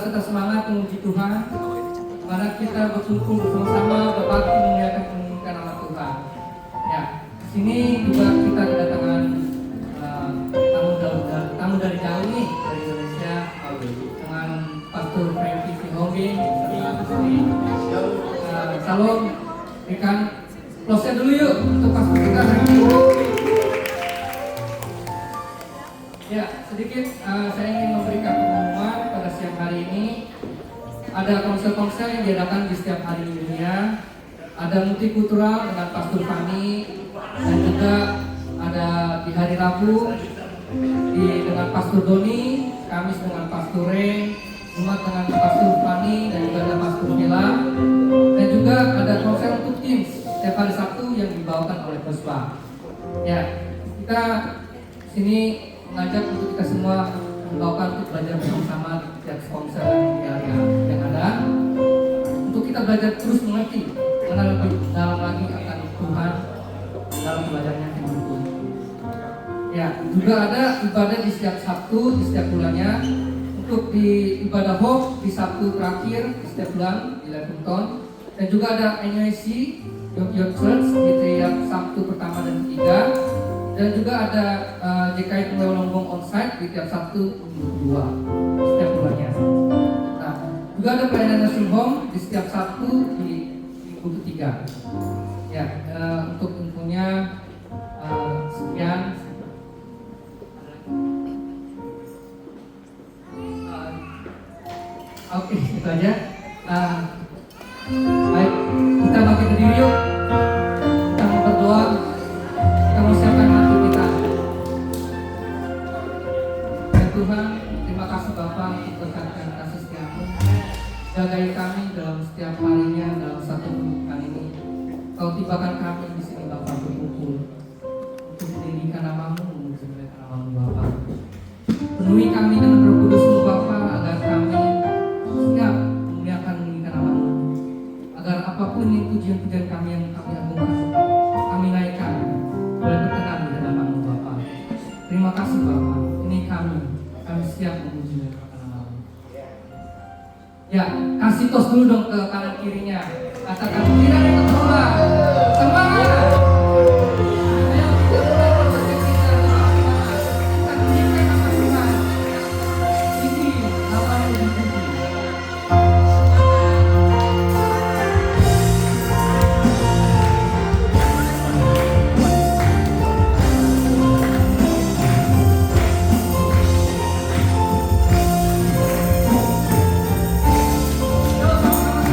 tetap semangat memuji Tuhan. Karena kita berkumpul bersama-sama berbakti memuliakan nama Tuhan. Ya, sini juga kita kedatangan tamu dari jauh nih, dari Indonesia, dengan Pastor Frankie Sihombing serta Salom. Berikan close dulu yuk untuk Pastor kita hari ini. Ya, sedikit saya ingin memberikan pengumuman pada siang hari ini. Ada konser-konser yang diadakan di setiap hari di dunia. Ada multikultural dengan Pastor Fani, dan juga ada di hari Rabu dengan Pastor Doni, Kamis dengan Pastor Ray, Jumat dengan Pastor Fani, dan juga ada Pastor Bella. Dan juga ada konser untuk teens setiap hari Sabtu yang dibawakan oleh Puspa. Ya, kita sini mengajak untuk kita semua membawakan untuk belajar bersama di setiap konser yang ada, untuk kita belajar terus mengerti, mengenal lebih dalam lagi akan Tuhan dalam belajarnya firman Tuhan. Ya, juga ada ibadah di setiap Sabtu di setiap bulannya. Untuk di ibadah Hope di Sabtu terakhir di setiap bulan di Leventon, dan juga ada NYC Your Church di setiap Sabtu pertama dan ketiga. Dan juga ada JKI Tunggal Lombong onsite di tiap Sabtu minggu 2 setiap bulannya. Nah, juga ada pelayanan nursing home di setiap Sabtu di minggu ketiga. Ya, untuk infonya sekian. Oke, itu aja. Baik, kita bangkit berdiri yuk. Kita mau berdoa. Kita mau siapkan hati kita. Ya Tuhan, terima kasih Bapa untuk berkat kasih setiamu. Jagai kami dalam setiap harinya dalam satu pekan ini. Kau tibakan kami di sini Bapa berkumpul untuk meninggikan namamu, memuliakan namamu Bapa. Penuhi kami dengan Roh Kudus-Mu Bapa, agar kami siap memuliakan meninggikan namamu. Agar apapun yang pujian-pujian kami yang kami agungkan, kami naikkan, boleh berkenan di hadapan-Mu Bapa. Terima kasih Bapa. Ini kami siap memuji dan berkenan namamu. Ya, kasih tos dulu dong ke kanan kirinya. Katakan tidak ada ketolak. Semangat. Ayo kita mulai proses kita. Kita pujikan nama Tuhan. Ini namanya dipuji. Sama-sama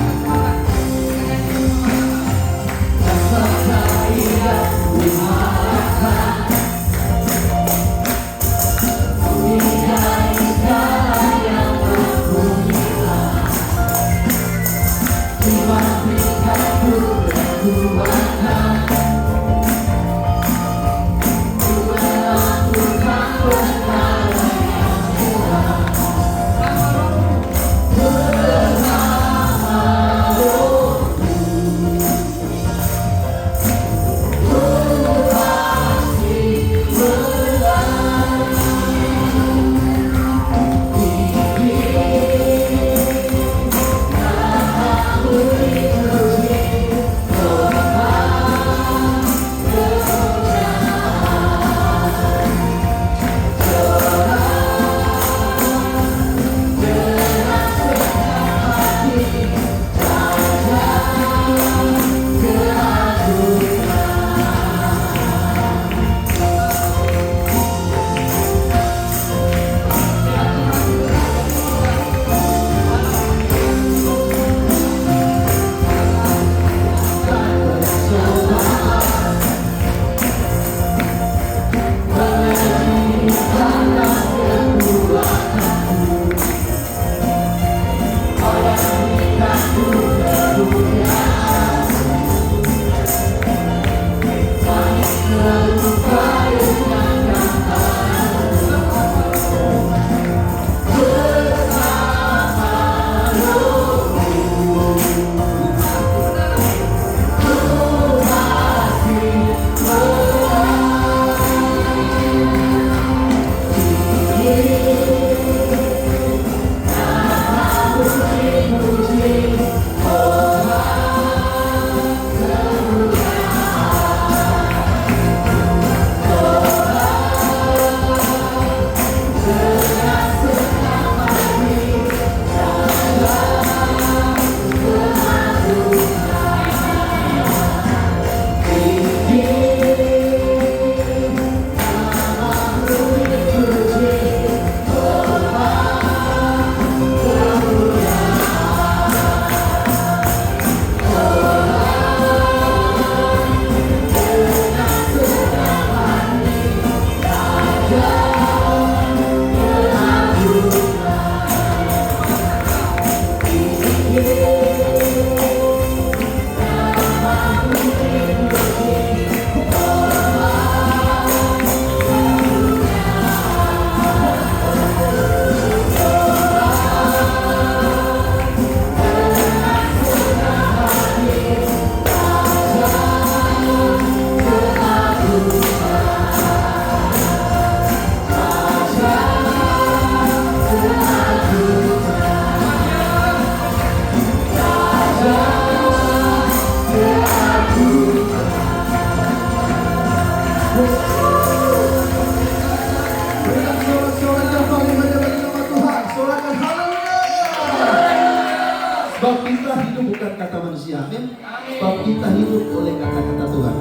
manusia. Amin. Sebab kita hidup oleh kata-kata Tuhan.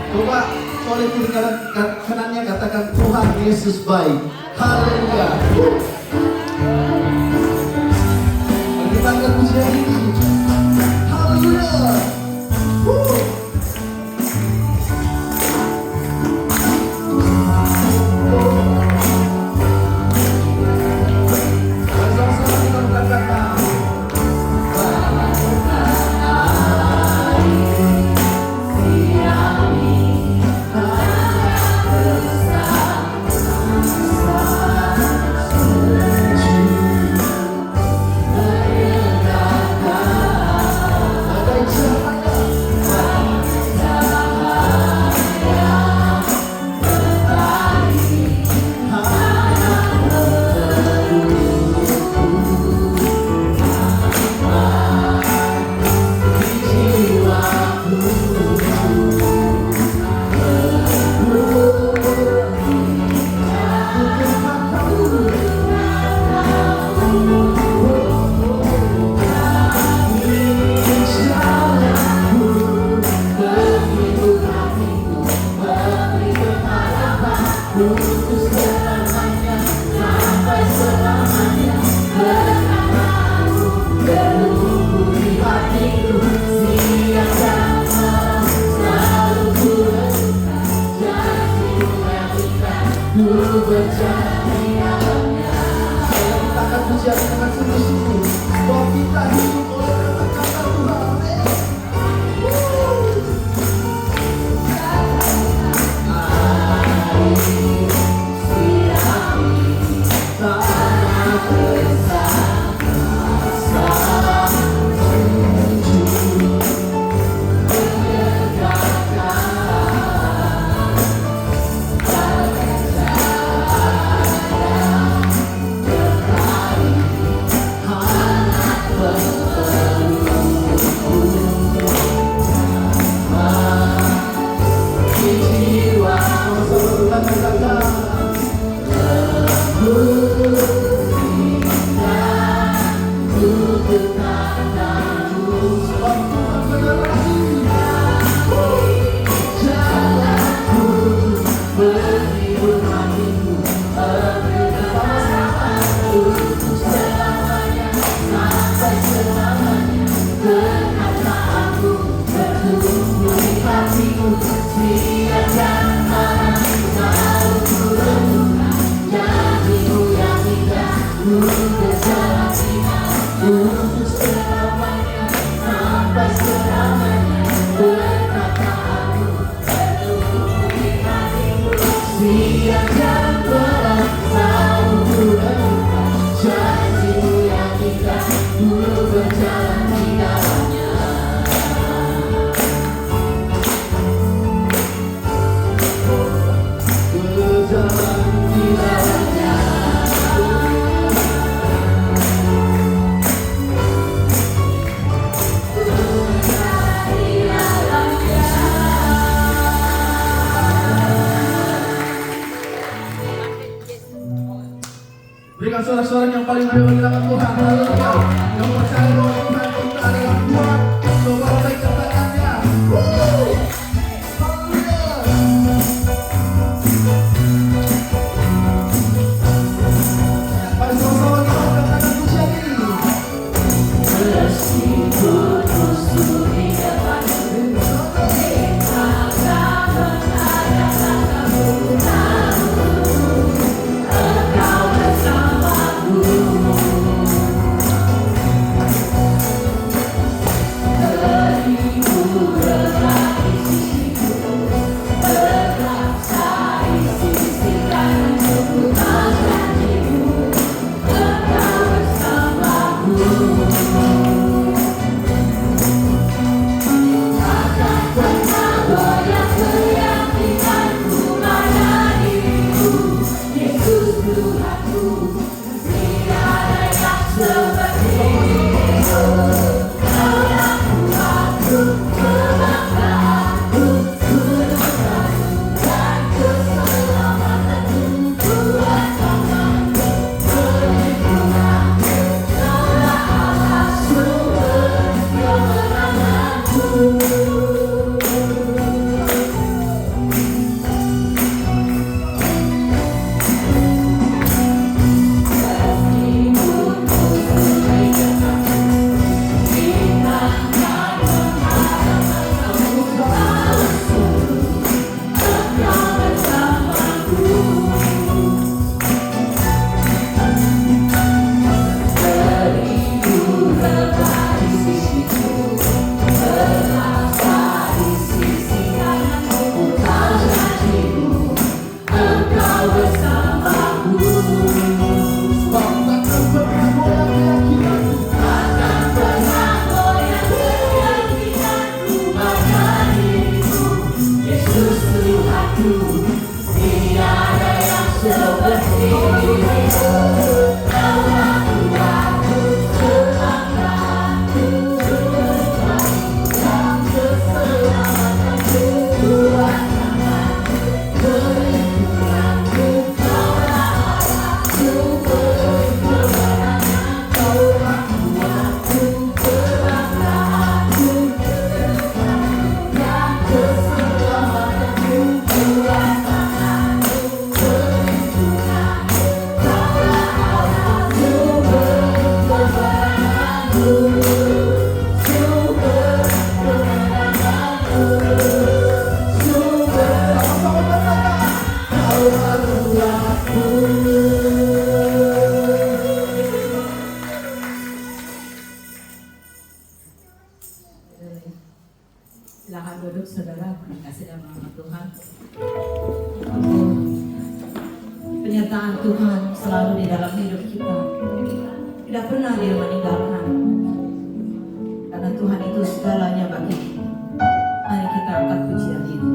Coba oleh kiri kanannya katakan Tuhan Yesus baik. Haleluya. Kita angkat pujian ini. Haleluya. Berikan sorak-sorak yang paling meriah bagi nama Tuhan. Haleluya. Yang percaya bahwa Tuhan kita adalah Tuhan. Coba baik katakannya. Haleluya. Mari sama-sama kita katakan pujian ini. Meskipun musuh di depanku, kita akan mengadakan kamu. Engkau bersamaku. Tuhanku, tiada yang seperti Kaulah Tuhanku, kebanggaanku, yang keselamatanku, Tuhan tanganku, perlindunganku, Kaulah Allahku, kebenaranku, Kaulah Tuhanku, kebanggaanku, yang keselamatanku, Tuhan tanganku, perlindunganku, Kaulah Allahku, kebenaranku, sumber kebenaranku, sumber Kaulah Tuhanku. Silakan duduk saudara, terima kasih dalam nama Tuhan. Penyertaan Tuhan selalu di dalam hidup kita. Tidak pernah Dia meninggalkan. Karena Tuhan itu segalanya bagi kita. Mari kita angkat pujian ini.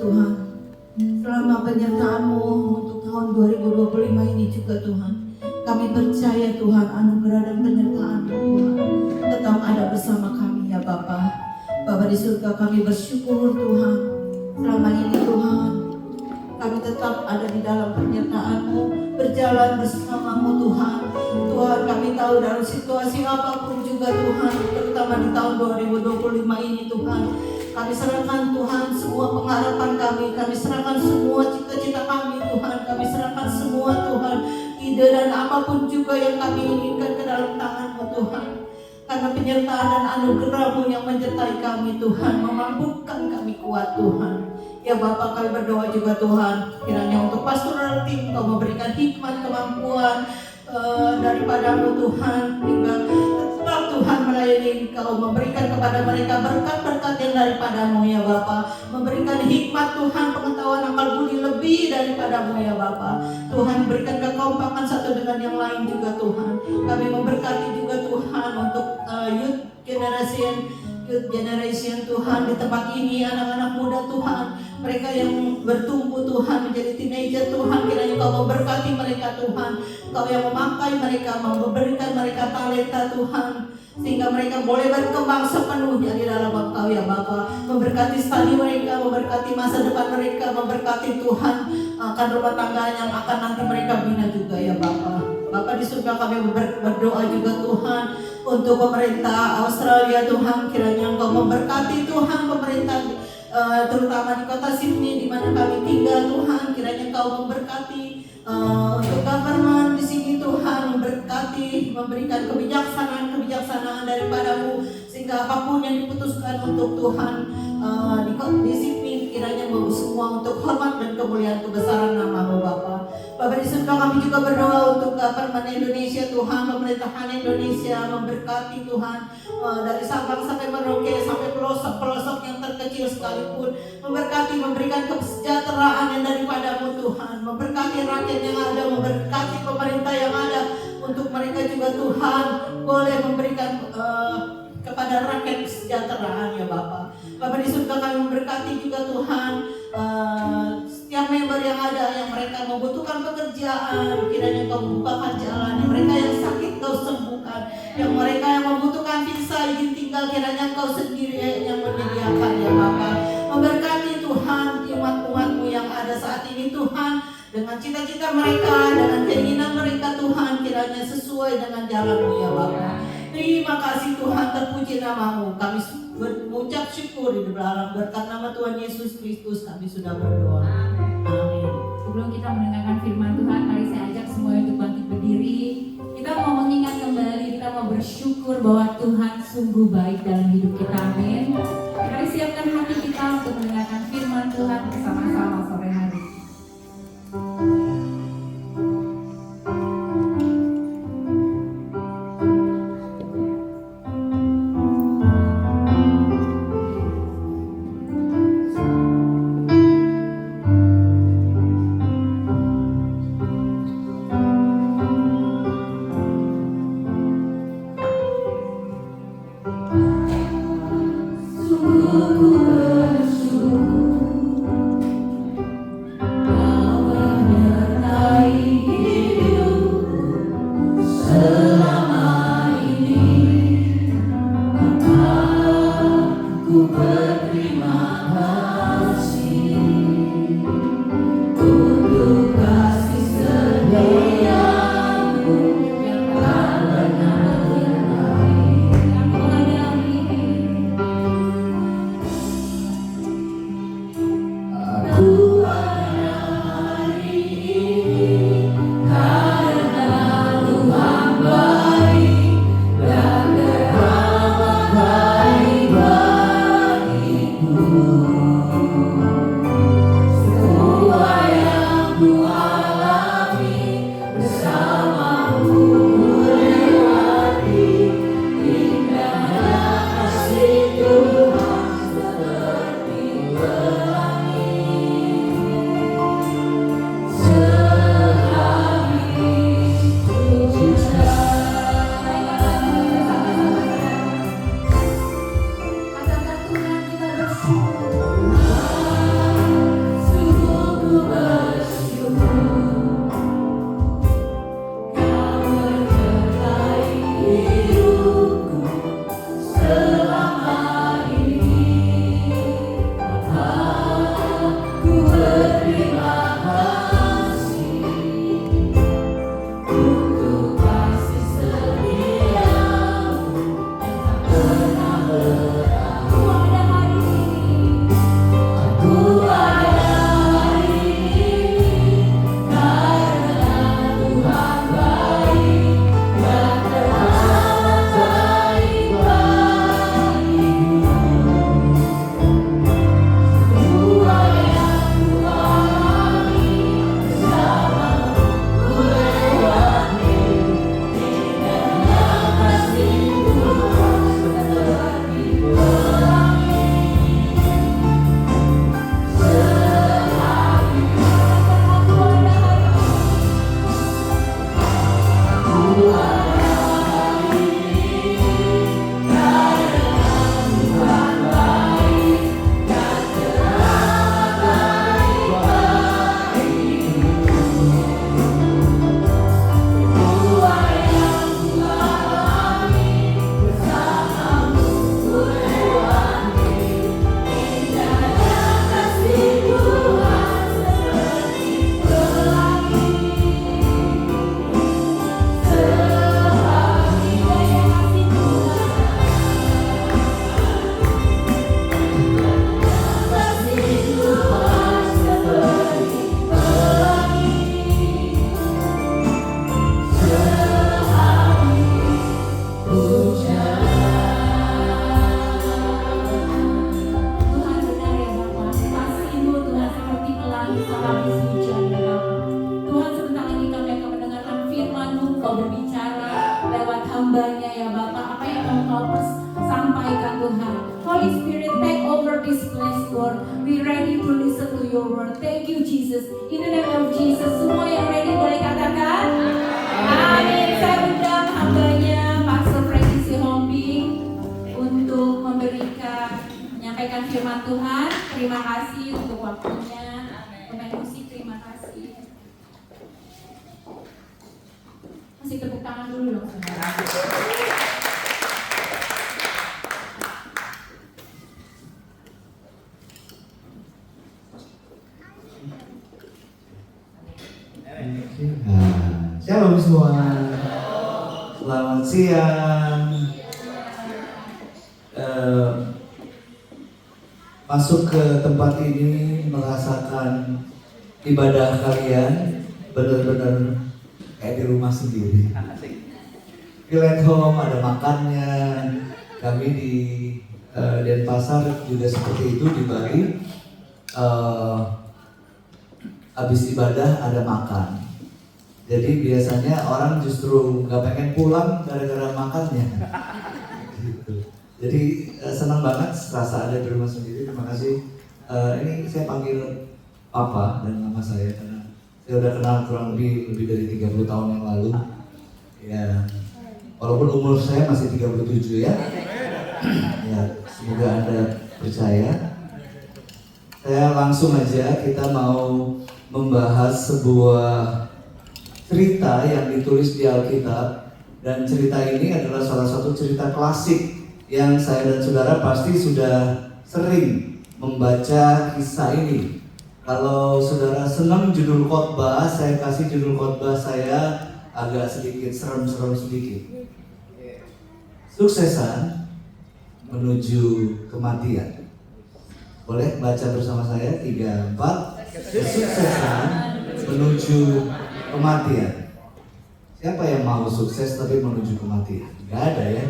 Tuhan, selama penyertaan-Mu untuk tahun 2025 ini juga Tuhan, kami percaya Tuhan anugerah dan penyertaan-Mu Tuhan tetap ada bersama kami ya Bapa. Bapa di surga, kami bersyukur Tuhan, selama ini Tuhan kami tetap ada di dalam penyertaan-Mu, berjalan bersama-Mu Tuhan. Tuhan, kami tahu dalam situasi apapun juga Tuhan, terutama di tahun 2025 ini Tuhan, kami serahkan Tuhan semua pengharapan kami serahkan semua cita-cita kami Tuhan, kami serahkan semua Tuhan, ide dan apapun juga yang kami inginkan ke dalam tangan-Mu Tuhan. Karena penyertaan dan anugerah-Mu yang menyertai kami Tuhan, memampukan kami kuat Tuhan. Ya Bapa, kami berdoa juga Tuhan, kiranya untuk pastoral tim Kau memberikan hikmat, kemampuan daripada-Mu Tuhan, hingga tetap Tuhan melayani Kau, memberikan kepada mereka berkat-berkat yang daripada-Mu ya Bapa, memberikan hikmat Tuhan, pengetahuan akal budi lebih daripada-Mu ya Bapa. Tuhan, berikan kekompakan satu dengan yang lain juga Tuhan. Kami memberkati juga Tuhan untuk youth generation Tuhan di tempat ini, anak-anak muda Tuhan, mereka yang bertumbuh Tuhan menjadi teenager Tuhan, kiranya Kau memberkati mereka Tuhan, Kau yang memakai mereka, memberikan mereka talenta Tuhan, sehingga mereka boleh berkembang sepenuhnya di dalam Engkau ya Bapa. Memberkati studi mereka, memberkati masa depan mereka, memberkati Tuhan akan rumah tangga yang akan nanti mereka bina juga ya Bapa. Bapa di surga, kami berdoa juga Tuhan untuk pemerintah Australia Tuhan, kiranya Engkau memberkati Tuhan pemerintah terutama di kota Sydney di mana kami tinggal Tuhan, kiranya Engkau memberkati untuk government di sini Tuhan, memberkati, memberikan kebijaksanaan daripada-Mu, sehingga apapun yang diputuskan untuk Tuhan di Sydney, kiranya semua untuk hormat dan kemuliaan kebesaran nama-Mu Bapa. Bapa di surga, kami juga berdoa untuk government Indonesia Tuhan, pemerintahan Indonesia, memberkati Tuhan dari Sabang sampai Merauke, sampai pelosok-pelosok yang terkecil sekalipun, memberkati, memberikan kesejahteraan yang daripada-Mu Tuhan, memberkati rakyat yang ada, memberkati pemerintah yang ada, untuk mereka juga Tuhan boleh memberikan kepada rakyat kesejahteraan ya Bapa. Bapa di surga, kami memberkati juga Tuhan setiap member yang ada, yang mereka membutuhkan pekerjaan, kiranya Kau membukakan jalan, yang mereka yang sakit Kau sembuhkan, yang mereka yang membutuhkan visa izin tinggal, kiranya Kau sendiri yang menyediakan ya Bapa. Memberkati Tuhan umat-umat-Mu yang ada saat ini Tuhan, dengan cita-cita mereka, dengan keinginan mereka Tuhan, kiranya sesuai dengan jalan-Mu ya Bapa. Terima kasih Tuhan, terpuji nama-Mu. Kami mengucap syukur di dalam berkat nama Tuhan Yesus Kristus kami sudah berdoa. Amin. Sebelum kita mendengarkan firman Tuhan, mari saya ajak semua untuk bangkit berdiri. Kita mau mengingat kembali, kita mau bersyukur bahwa Tuhan sungguh baik dalam hidup kita. Amin. Mari siapkan hati kita untuk mendengarkan firman Tuhan bersama-sama sore hari. Sungguh ku bersyukur tangan dulu dong saudara. Shalom semua. Selamat siang. Masuk ke tempat ini merasakan ibadah kalian benar-benar kayak di rumah sendiri. Feel at home, ada makannya. Kami di Denpasar juga seperti itu di Bali. Habis ibadah ada makan. Jadi biasanya orang justru nggak pengen pulang gara-gara makannya. Gitu. Jadi senang banget rasa ada di rumah sendiri. Terima kasih. Ini saya panggil Papa dan nama saya karena saya udah kenal kurang lebih dari 30 tahun yang lalu. Ya, walaupun umur saya masih 37 ya. Ya, semoga Anda percaya. Saya langsung aja, kita mau membahas sebuah cerita yang ditulis di Alkitab, dan cerita ini adalah salah satu cerita klasik yang saya dan saudara pasti sudah sering membaca kisah ini. Kalau saudara senang judul khotbah, saya kasih judul khotbah saya agak sedikit serem-serem sedikit. Suksesan menuju kematian. Boleh baca bersama saya 3, 4. Kesuksesan menuju kematian. Siapa yang mau sukses tapi menuju kematian? Gak ada ya.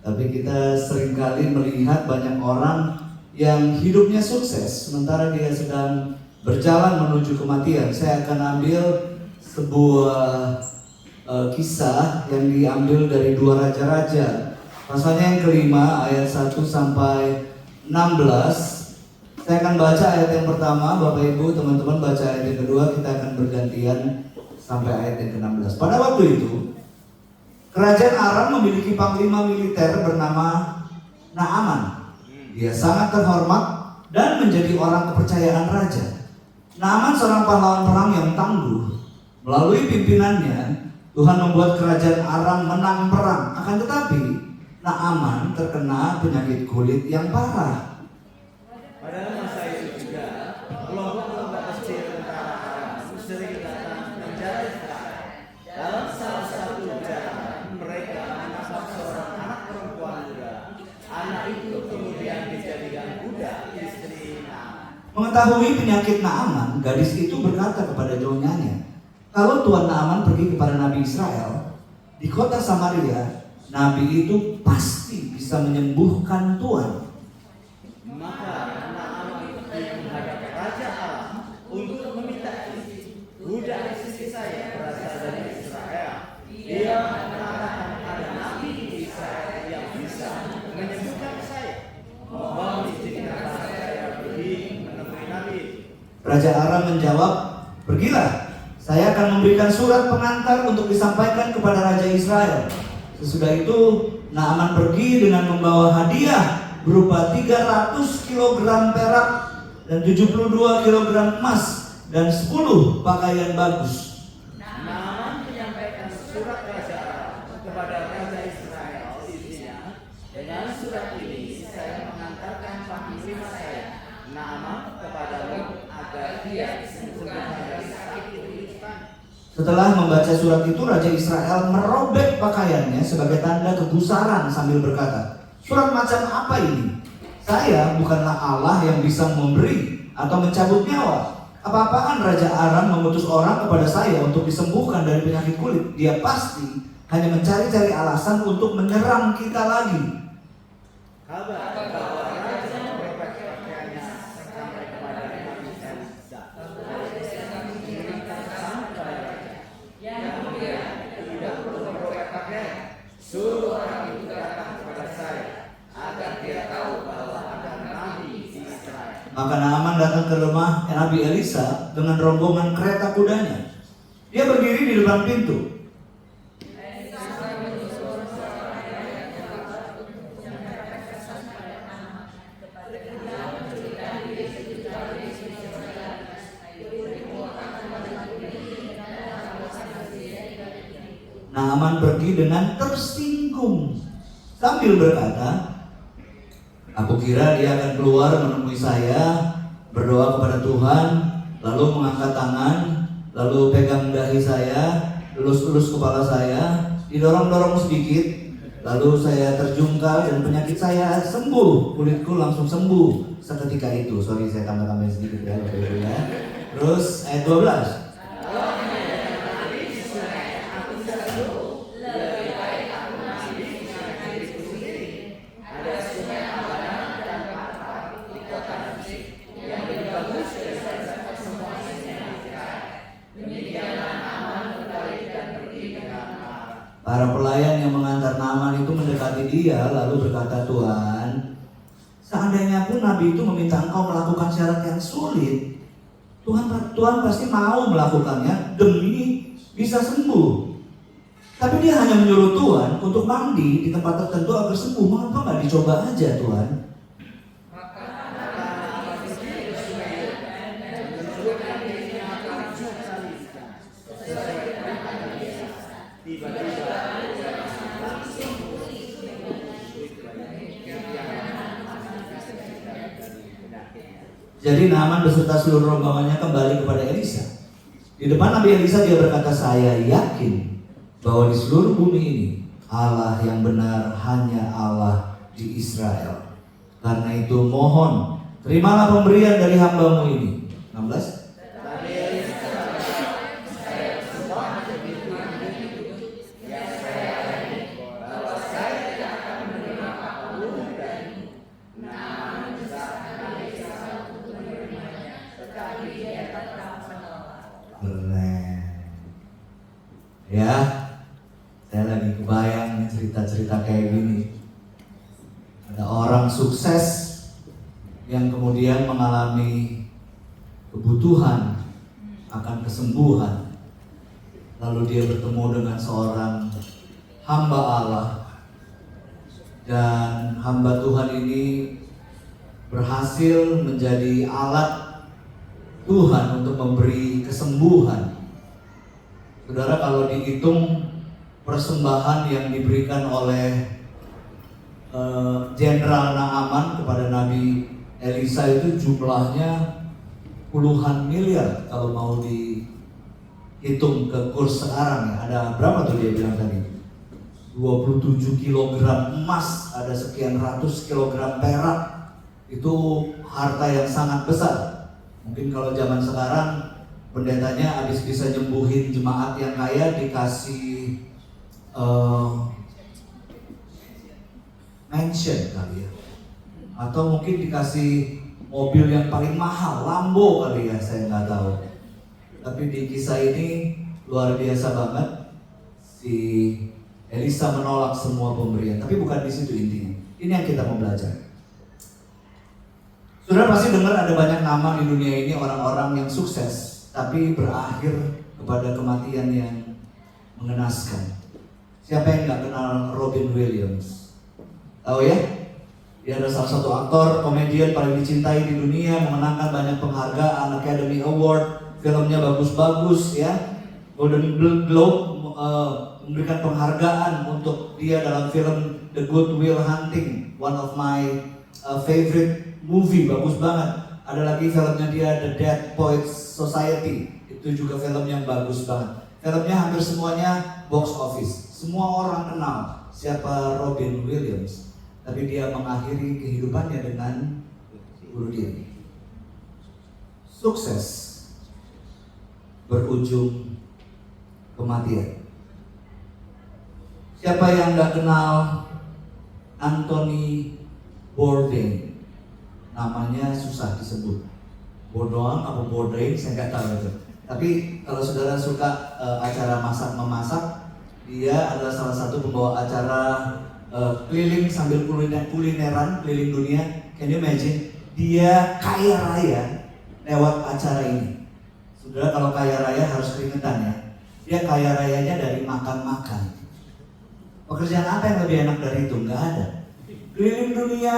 Tapi kita seringkali melihat banyak orang yang hidupnya sukses sementara dia sedang berjalan menuju kematian. Saya akan ambil sebuah kisah yang diambil dari 2 Raja-Raja. Pasalnya yang kelima ayat 1 sampai 16. Saya akan baca ayat yang pertama, Bapak Ibu, teman-teman baca ayat yang kedua, kita akan bergantian sampai ayat yang ke-16. Pada waktu itu, kerajaan Aram memiliki panglima militer bernama Naaman. Dia sangat terhormat dan menjadi orang kepercayaan raja. Naaman seorang pahlawan perang yang tangguh. Melalui pimpinannya, Tuhan membuat kerajaan Aram menang perang. Akan tetapi, Naaman terkena penyakit kulit yang parah. Pada masa itu juga, kelompok-kelompok kecil tentara Aram sering datang menjadi Israel. Dalam salah satu perjalanan, mereka menangkap seorang anak perempuan muda. Anak itu kemudian dijadikan budak istri Naaman. Mengetahui penyakit Naaman, gadis itu berkata kepada nyonyanya, kalau Tuan Naaman pergi kepada Nabi Israel di kota Samaria, Nabi itu pasti bisa menyembuhkan Tuan. Maka Naaman pergi menghadap Raja Aram untuk meminta izin. Budak istri saya berasal dari Israel. Dia mengatakan ada nabi di Israel yang bisa menyembuhkan saya. Mohon izinkan saya pergi menemui nabi. Raja Aram menjawab, pergilah, saya akan memberikan surat pengantar untuk disampaikan kepada Raja Israel. Sesudah itu Naaman pergi dengan membawa hadiah berupa 300 kg perak dan 72 kg emas dan 10 pakaian bagus. Naaman menyampaikan surat Raja Aram kepada Raja Israel. Isinya, dengan surat ini saya mengantarkan panglima saya Naaman kepadamu agar dia disembuhkan dari sakit kulit. Setelah membaca surat itu, Raja Israel merobek pakaiannya sebagai tanda kegusaran sambil berkata, surat macam apa ini? Saya bukanlah Allah yang bisa memberi atau mencabut nyawa. Apa-apaan Raja Aram mengutus orang kepada saya untuk disembuhkan dari penyakit kulit? Dia pasti hanya mencari-cari alasan untuk menyerang kita lagi. Kabar bahwa Raja merobek pakaiannya sampai kepada Nabi Elisa. Suruh orang itu datang kepada saya agar dia tahu bahwa ada nabi di Israel. Maka Naaman datang ke rumah Nabi Elisa dengan rombongan kereta kudanya. Dia berdiri di depan pintu. Naaman pergi dengan tersinggung sambil berkata, aku kira dia akan keluar menemui saya, berdoa kepada Tuhan, lalu mengangkat tangan, lalu pegang dahi saya, elus-elus kepala saya, didorong-dorong sedikit, lalu saya terjungkal dan penyakit saya sembuh, kulitku langsung sembuh seketika itu. Sorry, saya tambah-tambahin sedikit ya, Bapak Ibu ya. Terus ayat 12. Para pelayan yang mengantar Naaman itu mendekati dia lalu berkata, Tuhan, seandainya pun Nabi itu meminta engkau melakukan syarat yang sulit, Tuhan pasti mau melakukannya demi bisa sembuh. Tapi dia hanya menyuruh Tuhan untuk mandi di tempat tertentu agar sembuh. Mengapa nggak dicoba aja Tuhan? Jadi Naaman beserta seluruh rombongannya kembali kepada Elisa. Di depan Nabi Elisa dia berkata, saya yakin bahwa di seluruh bumi ini Allah yang benar hanya Allah di Israel. Karena itu mohon terimalah pemberian dari hambamu ini. 16. Ya, saya lagi kebayang cerita-cerita kayak gini. Ada orang sukses yang kemudian mengalami kebutuhan akan kesembuhan. Lalu dia bertemu dengan seorang hamba Allah. Dan hamba Tuhan ini berhasil menjadi alat Tuhan untuk memberi kesembuhan. Saudara, kalau dihitung persembahan yang diberikan oleh Jenderal Naaman kepada Nabi Elisa itu jumlahnya puluhan miliar kalau mau dihitung ke kurs sekarang ya. Ada berapa tuh dia bilang tadi? 27 kg emas, ada sekian ratus kilogram perak. Itu harta yang sangat besar. Mungkin kalau zaman sekarang pendetanya habis bisa nyembuhin jemaat yang kaya dikasih mansion kali ya, atau mungkin dikasih mobil yang paling mahal, Lambo kali ya, saya nggak tahu. Tapi di kisah ini luar biasa banget, si Elisa menolak semua pemberian. Tapi bukan di situ intinya. Ini yang kita mau belajar. Saudara pasti dengar ada banyak nama di dunia ini orang-orang yang sukses tapi berakhir kepada kematian yang mengenaskan. Siapa yang nggak kenal Robin Williams? Tahu ya? Dia adalah salah satu aktor komedian paling dicintai di dunia, memenangkan banyak penghargaan, Academy Award, filmnya bagus-bagus ya. Golden Globe memberikan penghargaan untuk dia dalam film The Good Will Hunting, one of my favorite movie, bagus banget. Ada lagi filmnya dia The Dead Poets Society, itu juga film yang bagus banget. Filmnya hampir semuanya box office, semua orang kenal siapa Robin Williams. Tapi dia mengakhiri kehidupannya dengan bunuh diri. Sukses berujung kematian. Siapa yang gak kenal Anthony Bourdain? Namanya susah disebut. Bourdain apa Bourdain saya nggak tahu itu. Tapi kalau saudara suka acara masak-memasak, dia adalah salah satu pembawa acara keliling sambil kulineran keliling dunia. Can you imagine? Dia kaya raya lewat acara ini. Saudara, kalau kaya raya harus keringetan ya. Dia kaya rayanya dari makan-makan. Pekerjaan apa yang lebih enak dari itu? Nggak ada. Keliling dunia,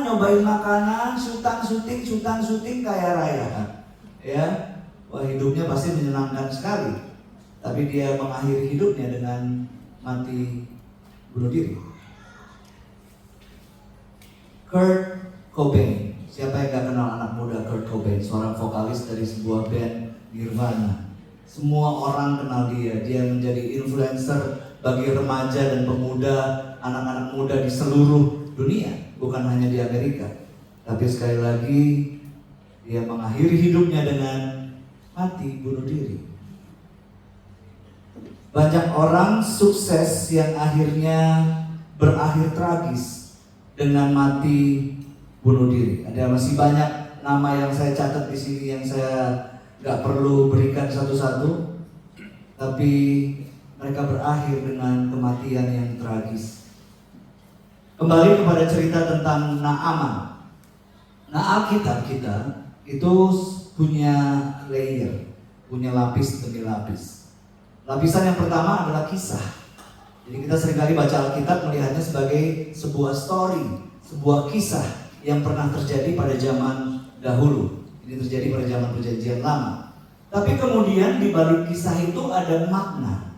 nyobain makanan, syuting kaya raya kan. Ya, wah hidupnya pasti menyenangkan sekali. tapi dia mengakhiri hidupnya dengan mati bunuh diri. Kurt Cobain. Siapa yang gak kenal anak muda Kurt Cobain? Seorang vokalis dari sebuah band Nirvana. Semua orang kenal dia. Dia menjadi influencer bagi remaja dan pemuda, anak-anak muda di seluruh dunia, bukan hanya di Amerika. Tapi sekali lagi, dia mengakhiri hidupnya dengan mati bunuh diri. Banyak orang sukses yang akhirnya berakhir tragis dengan mati bunuh diri. Ada masih banyak nama yang saya catat di sini yang saya nggak perlu berikan satu-satu, tapi mereka berakhir dengan kematian yang tragis. Kembali kepada cerita tentang Naaman. Nah, Alkitab kita itu punya layer, punya lapis demi lapis. Lapisan yang pertama adalah kisah. Jadi kita seringkali baca Alkitab melihatnya sebagai sebuah story, sebuah kisah yang pernah terjadi pada zaman dahulu. Ini terjadi pada zaman Perjanjian Lama. Tapi kemudian di balik kisah itu ada makna.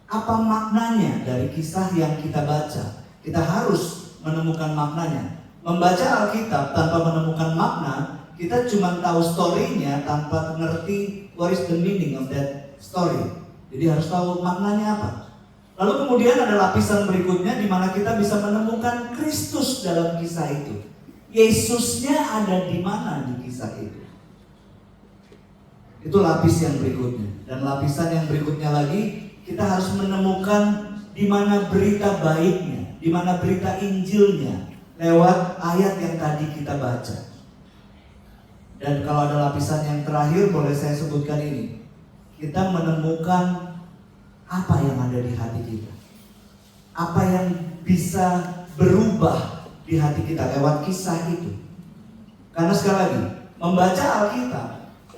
Apa maknanya dari kisah yang kita baca? Kita harus menemukan maknanya. Membaca Alkitab tanpa menemukan makna, kita cuma tahu story-nya tanpa ngerti what is the meaning of that story. Jadi harus tahu maknanya apa. Lalu kemudian ada lapisan berikutnya di mana kita bisa menemukan Kristus dalam kisah itu. Yesusnya ada di mana di kisah itu. Itu lapis yang berikutnya. Dan lapisan yang berikutnya lagi, kita harus menemukan di mana berita baiknya, di mana berita Injilnya lewat ayat yang tadi kita baca. Dan kalau ada lapisan yang terakhir, boleh saya sebutkan ini. Kita menemukan apa yang ada di hati kita. Apa yang bisa berubah di hati kita lewat kisah itu. Karena sekali lagi, membaca Alkitab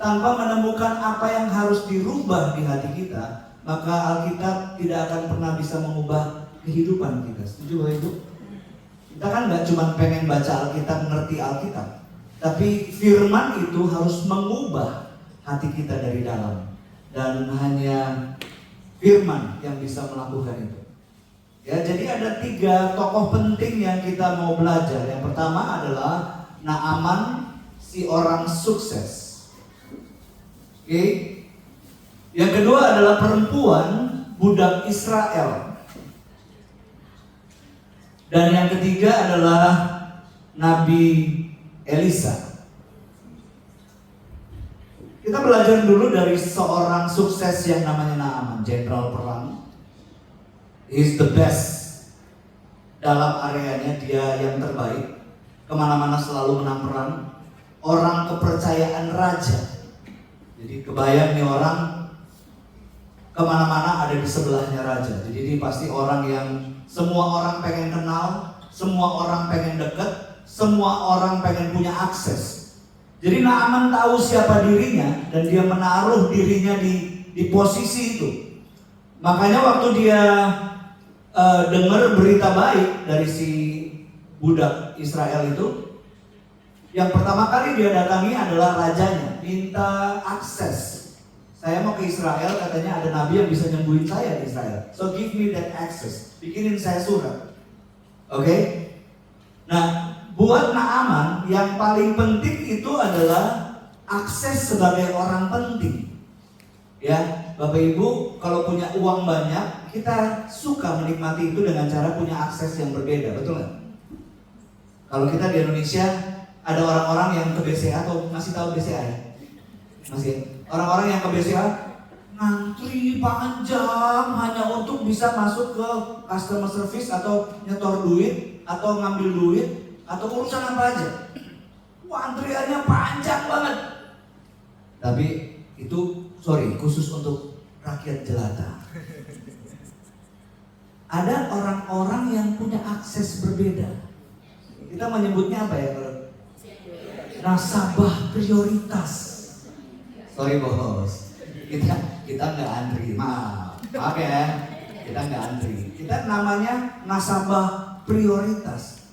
tanpa menemukan apa yang harus dirubah di hati kita, maka Alkitab tidak akan pernah bisa mengubah kehidupan kita. Setuju Bapak Ibu? Kita kan gak cuma pengen baca Alkitab, ngerti Alkitab, tapi firman itu harus mengubah hati kita dari dalam. Dan hanya firman yang bisa melakukan itu. Ya, jadi ada 3 tokoh penting yang kita mau belajar. Yang pertama adalah Naaman, si orang sukses. Oke. Yang kedua adalah perempuan budak Israel. Dan yang ketiga adalah Nabi Elisa. Kita belajar dulu dari seorang sukses yang namanya Naaman, jenderal perang. He's the best dalam areanya, dia yang terbaik. Kemana-mana selalu menang perang. Orang kepercayaan raja. Jadi kebayang nih orang kemana-mana ada di sebelahnya raja. Jadi ini pasti orang yang semua orang pengen kenal, semua orang pengen dekat, semua orang pengen punya akses. Jadi Naaman tahu siapa dirinya dan dia menaruh dirinya di posisi itu. Makanya waktu dia dengar berita baik dari si budak Israel itu, yang pertama kali dia datangi adalah rajanya, minta akses. Saya mau ke Israel, katanya ada nabi yang bisa nyembuhin saya di Israel. So give me that access. Bikinin saya surat. Oke? Nah, buat Naaman yang paling penting itu adalah akses sebagai orang penting. Ya, Bapak Ibu, kalau punya uang banyak, kita suka menikmati itu dengan cara punya akses yang berbeda, betul nggak? Kalau kita di Indonesia ada orang-orang yang ke BCA, atau masih tahu BCA ya? Masih. Orang-orang yang ke BCA ngantri panjang hanya untuk bisa masuk ke customer service atau nyetor duit atau ngambil duit atau urusan apa aja. Wah, antriannya panjang banget. Tapi itu khusus untuk rakyat jelata. Ada orang-orang yang punya akses berbeda. Kita menyebutnya apa ya? Nasabah prioritas. Sorry bos, kita nggak antri, maaf ya, kita nggak antri. Kita namanya nasabah prioritas.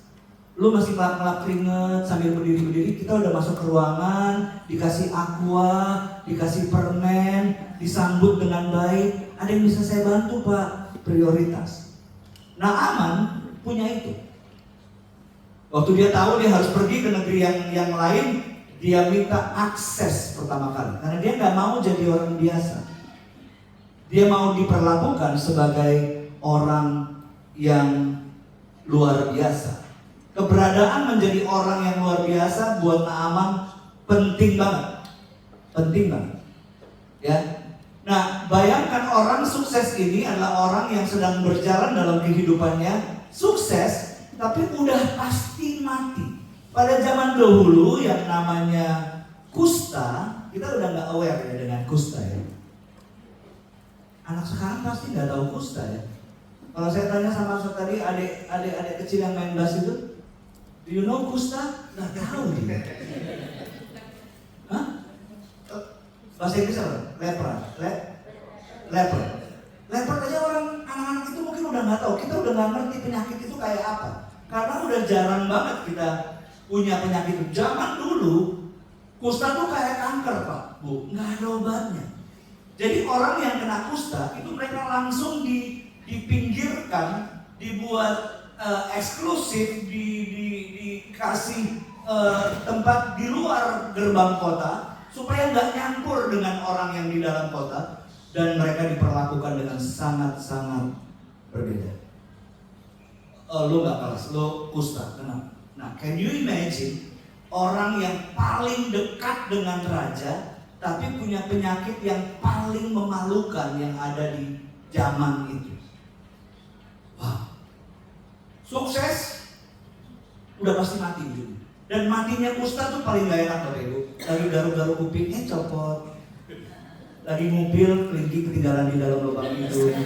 Lu masih ngelap-ngelap keringet sambil berdiri-berdiri, kita udah masuk ke ruangan, dikasih aqua, dikasih permen, disambut dengan baik. Ada yang bisa saya bantu Pak? Prioritas. Naaman punya itu. Waktu dia tahu dia harus pergi ke negeri yang lain, dia minta akses pertama kali. Karena dia nggak mau jadi orang biasa. Dia mau diperlakukan sebagai orang yang luar biasa. Keberadaan menjadi orang yang luar biasa buat Naaman penting banget. Penting banget. Ya. Nah, bayangkan orang sukses ini adalah orang yang sedang berjalan dalam kehidupannya, sukses, tapi udah pasti mati. Pada zaman dahulu yang namanya kusta, kita udah nggak aware ya dengan kusta ya. Anak sekarang pasti nggak tahu kusta ya. Kalau saya tanya sama tadi adik kecil yang main bass itu, do you know kusta? Nggak tahu dia. Hah? Bahasa Inggris apa? Leper. Leper aja orang anak-anak itu mungkin udah nggak tahu. Kita udah nggak ngerti penyakit itu kayak apa. Karena udah jarang banget kita punya penyakit itu. Zaman dulu kusta tuh kayak kanker Pak, Bu, nggak ada obatnya. Jadi orang yang kena kusta itu mereka langsung dipinggirkan, dibuat eksklusif, dikasih tempat di luar gerbang kota supaya nggak nyampur dengan orang yang di dalam kota, dan mereka diperlakukan dengan sangat-sangat berbeda. Lo nggak kelas, lo kusta, kenapa? Nah, can you imagine orang yang paling dekat dengan raja tapi punya penyakit yang paling memalukan yang ada di zaman itu. Wow. Sukses udah pasti mati gitu. Dan matinya kusta tuh paling gak enak Bapak Ibu. Lagi garuk-garuk kupingnya copot. Lagi mobil kelingking ketinggalan di dalam lubang hidung.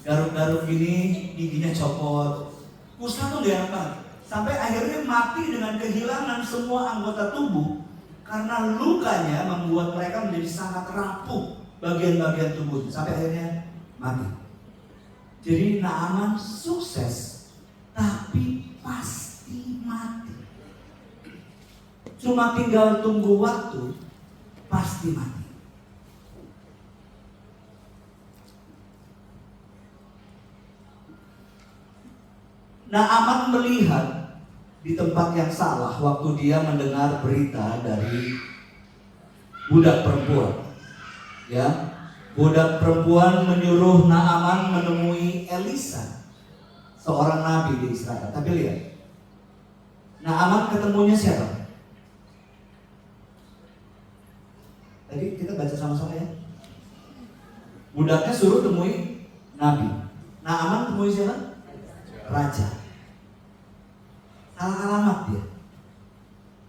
Garuk-garuk gini giginya copot. Kusta tuh gak enak banget. Sampai akhirnya mati dengan kehilangan semua anggota tubuh karena lukanya membuat mereka menjadi sangat rapuh bagian-bagian tubuh sampai akhirnya mati. Jadi Naaman sukses tapi pasti mati. Cuma tinggal tunggu waktu, pasti mati. Naaman melihat di tempat yang salah waktu dia mendengar berita dari budak perempuan. Ya, budak perempuan menyuruh Naaman menemui Elisa, seorang nabi di Israel. Tapi lihat, Naaman ketemunya siapa? Tadi kita baca sama-sama ya. Budaknya suruh temui nabi. Naaman temui siapa? Raja. Salah alamat dia.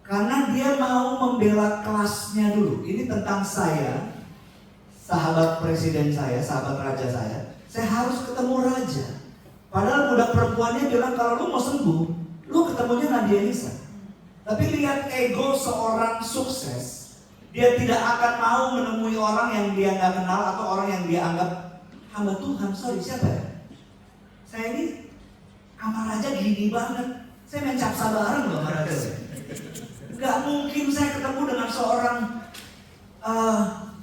Karena dia mau membela kelasnya dulu. Ini tentang saya, sahabat presiden saya, sahabat raja saya harus ketemu raja. Padahal budak perempuannya bilang kalau lu mau sembuh, lu ketemunya Nabi Elisa. Tapi lihat ego seorang sukses. Dia tidak akan mau menemui orang yang dia nggak kenal atau orang yang dia anggap hamba Tuhan. Sorry, siapa ya? Saya ini sama raja gini banget. Saya main capsa bareng loh sama raja. Gak mungkin saya ketemu dengan seorang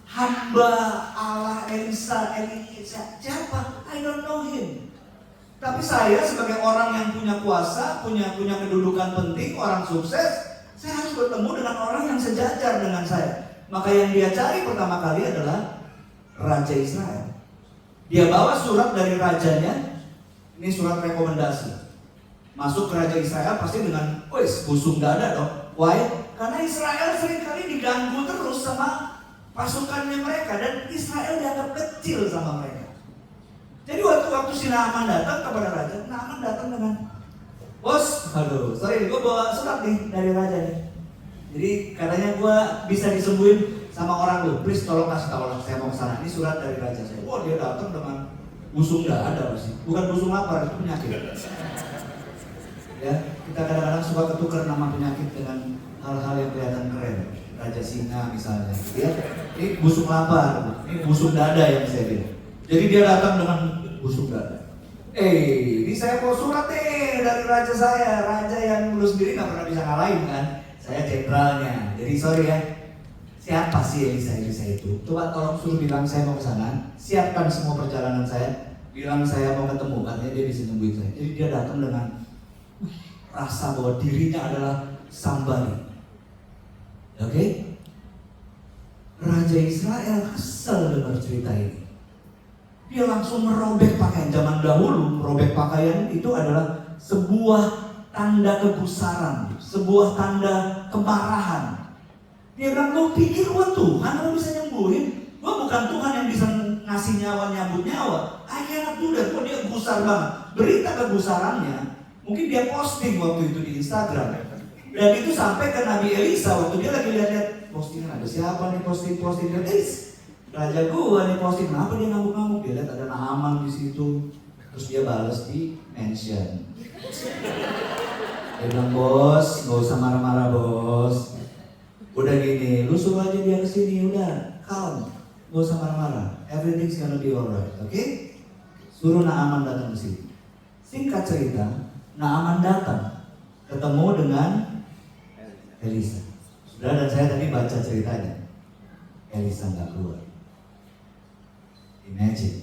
hamba Allah Elisa. Siapa? I don't know him. Tapi saya sebagai orang yang punya kuasa, punya kedudukan penting, orang sukses, saya harus bertemu dengan orang yang sejajar dengan saya. Maka yang dia cari pertama kali adalah Raja Israel. Dia bawa surat dari rajanya. Ini surat rekomendasi. Masuk ke Raja Israel pasti dengan busung dada dong. Why? Karena Israel seringkali diganggu terus sama pasukannya mereka. Dan Israel dianggap kecil sama mereka. Jadi waktu si Naaman datang kepada Raja, Naaman datang dengan, bos, sorry, gue bawa surat nih dari Raja nih. Jadi katanya gue bisa disembuhin sama orang lu. Please tolong kasih tahu, saya mau kesana. Ini surat dari Raja saya. Wah, dia datang dengan busung dada pasti. Bukan busung lapar, itu penyakit. Ya, kita kadang-kadang suka ketukar nama penyakit dengan hal-hal yang kelihatan keren. Raja singa misalnya, ya. Ini busung lapar, ini busung dada yang saya bilang. Jadi dia datang dengan busung dada. Ini saya mau surat nih dari raja saya, raja yang lu sendiri nggak pernah bisa ngalahin kan? Saya jenderalnya. Jadi sorry ya, siapa sih Elisa itu? Coba tolong suruh bilang saya mau ke sana, siapkan semua perjalanan saya, bilang saya mau ketemu, katanya dia bisa nemuin saya. Jadi dia datang dengan rasa bahwa dirinya adalah somebody. Oke? Raja Israel kesel dengar cerita ini. Dia langsung merobek pakaian. Zaman dahulu merobek pakaian itu adalah sebuah tanda kegusaran, sebuah tanda kemarahan. Dia bilang, lo pikir gua Tuhan, lo bisa nyembuhin? Gua bukan Tuhan yang bisa ngasih nyawa, nyambut nyawa. I cannot do that. Kok dia gusar banget. Berita kegusarannya, mungkin dia posting waktu itu di Instagram. Dan itu sampai ke Nabi Elisa waktu dia lagi lihat postingan, ada siapa nih posting dia, raja gua nih posting, kenapa dia ngamuk-ngamuk? Dia lihat ada Naaman di situ, terus dia balas di mention. Dia bilang, bos, nggak usah marah-marah bos. Udah gini, lu suruh aja dia kesini, udah calm, nggak usah marah-marah. Everything's gonna be alright, oke? Suruh Naaman datang ke sini. Singkat cerita, Naaman datang, ketemu dengan Elisa. Saudara dan saya tadi baca ceritanya. Elisa nggak keluar. Imagine,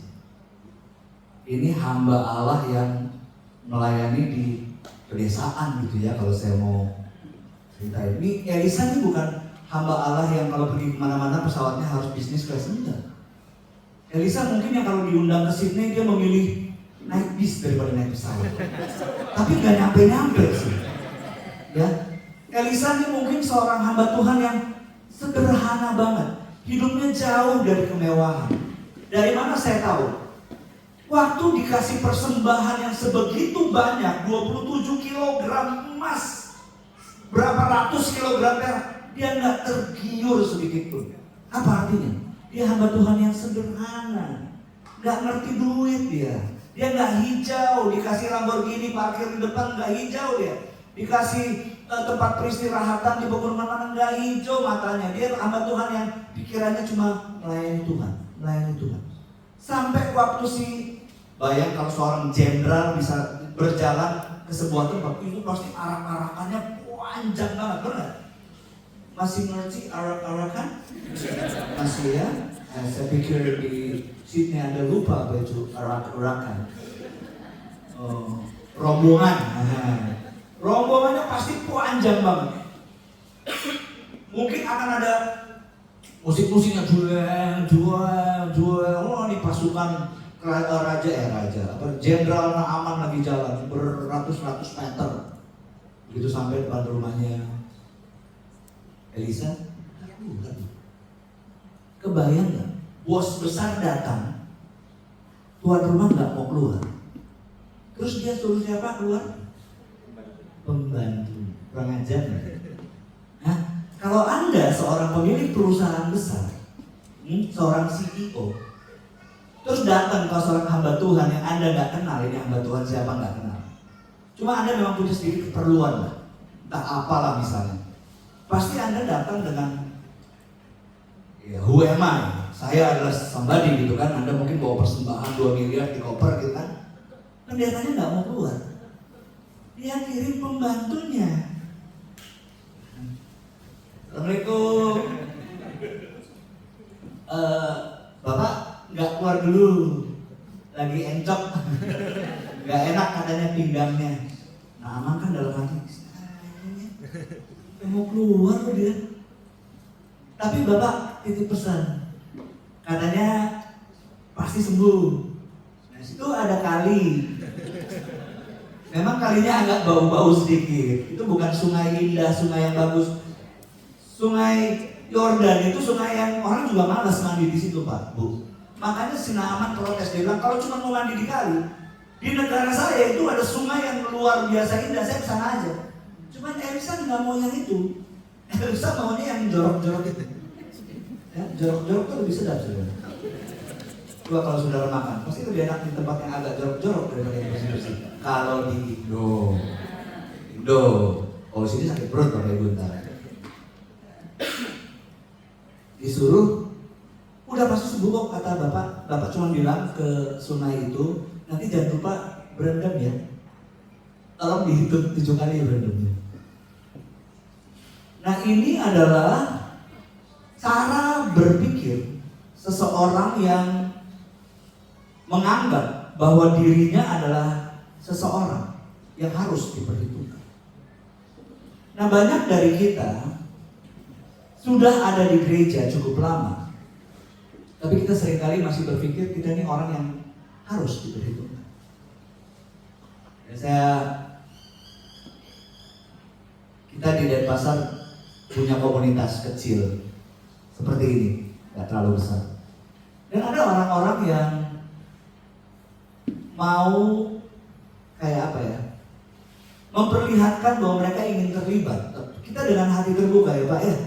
ini hamba Allah yang melayani di pedesaan gitu ya, kalau saya mau cerita ini. Elisa ini bukan hamba Allah yang kalau pergi kemana-mana pesawatnya harus bisnis class, enggak. Elisa mungkin yang kalau diundang ke Sydney dia memilih naik bis daripada naik pesawat. Tapi nggak nyampe-nyampe sih. Ya, Elisa ini mungkin seorang hamba Tuhan yang sederhana banget, hidupnya jauh dari kemewahan. Dari mana saya tahu? Waktu dikasih persembahan yang sebegitu banyak, 27 kilogram emas, berapa ratus kilogram perak, dia nggak tergiur sedikit pun. Apa artinya? Dia hamba Tuhan yang sederhana, nggak ngerti duit dia. Dia nggak hijau, dikasih Lamborghini parkir di depan nggak hijau dia. Dikasih tempat peristirahatan di pegunungan mana nggak hijau matanya. Dia hamba Tuhan yang pikirannya cuma melayani Tuhan, melayani Tuhan. Sampai waktu bayang kalau seorang jenderal bisa berjalan ke sebuah tempat, itu pasti arak-arakannya panjang banget, benar? Masih ngerti arak-arakan? Masih ya? Saya pikir di Sydney Anda lupa apa itu arak-arakan. Rombongan. Rombongannya pasti panjang banget. Mungkin akan ada musik-musiknya jual. Oh, ini pasukan Jenderal Naaman lagi jalan beratus-ratus meter. Begitu sampai depan rumahnya Elisa, kebayang nggak? Bos besar datang, tuan rumah nggak mau keluar. Terus dia suruh siapa keluar? Pembantu. Kurang ajar nggak? Nah, kalau Anda seorang pemilik perusahaan besar, seorang CEO, terus datang ke seorang hamba Tuhan yang Anda nggak kenal, ini hamba Tuhan siapa nggak kenal. Cuma Anda memang punya sedikit keperluan lah, entah apalah misalnya. Pasti Anda datang dengan ya, who am I? Saya adalah somebody gitu kan. Anda mungkin bawa persembahan 2 miliar di koper gitu kan. Kelihatannya nggak mau keluar. Dia kirim pembantunya. Assalamualaikum. Bapak nggak keluar dulu, lagi encok, nggak enak katanya pinggangnya. Naaman kan dalam hati, mau keluar kok dia. Tapi bapak titip pesan, katanya pasti sembuh. Nah situ ada kali. Memang kalinya agak bau-bau sedikit. Itu bukan sungai indah, sungai yang bagus. Sungai Yordan itu sungai yang orang juga malas mandi di situ, Pak, Bu. Makanya si Naaman protes, dia bilang kalau cuma mau mandi di kali, di negara saya itu ada sungai yang luar biasa indah, saya kesana aja. Cuman Elisa nggak mau yang itu. Elisa maunya yang jorok-jorok itu. Ya, jorok-jorok itu lebih sedap saudara. Coba kalau saudara makan, pasti lebih enak di tempat yang agak jorok-jorok daripada yang bersih-bersih. Kalau di Indo, kalau sini sakit perut Bapak Ibu ntar. Disuruh, udah pasti sembuh kok kata bapak. Bapak cuma bilang ke sungai itu, nanti jangan lupa berendam ya. Tolong dihitung 7 kali berendamnya. Nah ini adalah cara berpikir seseorang yang menganggap bahwa dirinya adalah seseorang yang harus diperhitungkan. Nah, banyak dari kita sudah ada di gereja cukup lama, tapi kita seringkali masih berpikir kita ini orang yang harus diperhitungkan. Kita di Denpasar punya komunitas kecil seperti ini, nggak terlalu besar. Dan ada orang-orang yang mau kayak apa ya, memperlihatkan bahwa mereka ingin terlibat. Kita dengan hati terbuka ya Pak ya,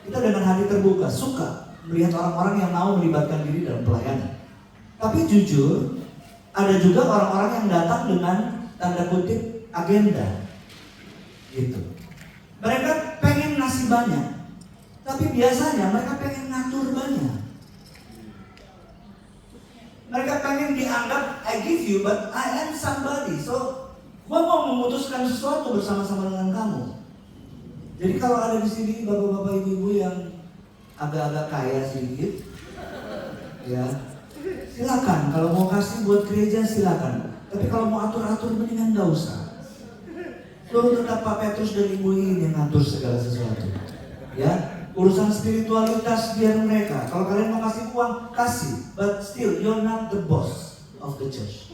kita dengan hati terbuka suka melihat orang-orang yang mau melibatkan diri dalam pelayanan. Tapi jujur, ada juga orang-orang yang datang dengan tanda kutip agenda gitu. Mereka pengen ngasih banyak, tapi biasanya mereka pengen ngatur banyak. Mereka pengen dianggap I give you but I am somebody. So gua mau memutuskan sesuatu bersama-sama dengan kamu. Jadi kalau ada di sini bapak-bapak ibu-ibu yang agak-agak kaya sedikit, ya silakan. Kalau mau kasih buat gereja silakan. Tapi kalau mau atur-atur mendingan gak usah. Lo tetap Pak Petrus dan Ibu ini yang ngatur segala sesuatu. Ya, urusan spiritualitas biar mereka. Kalau kalian mau kasih uang, kasih. But still, you're not the boss of the church.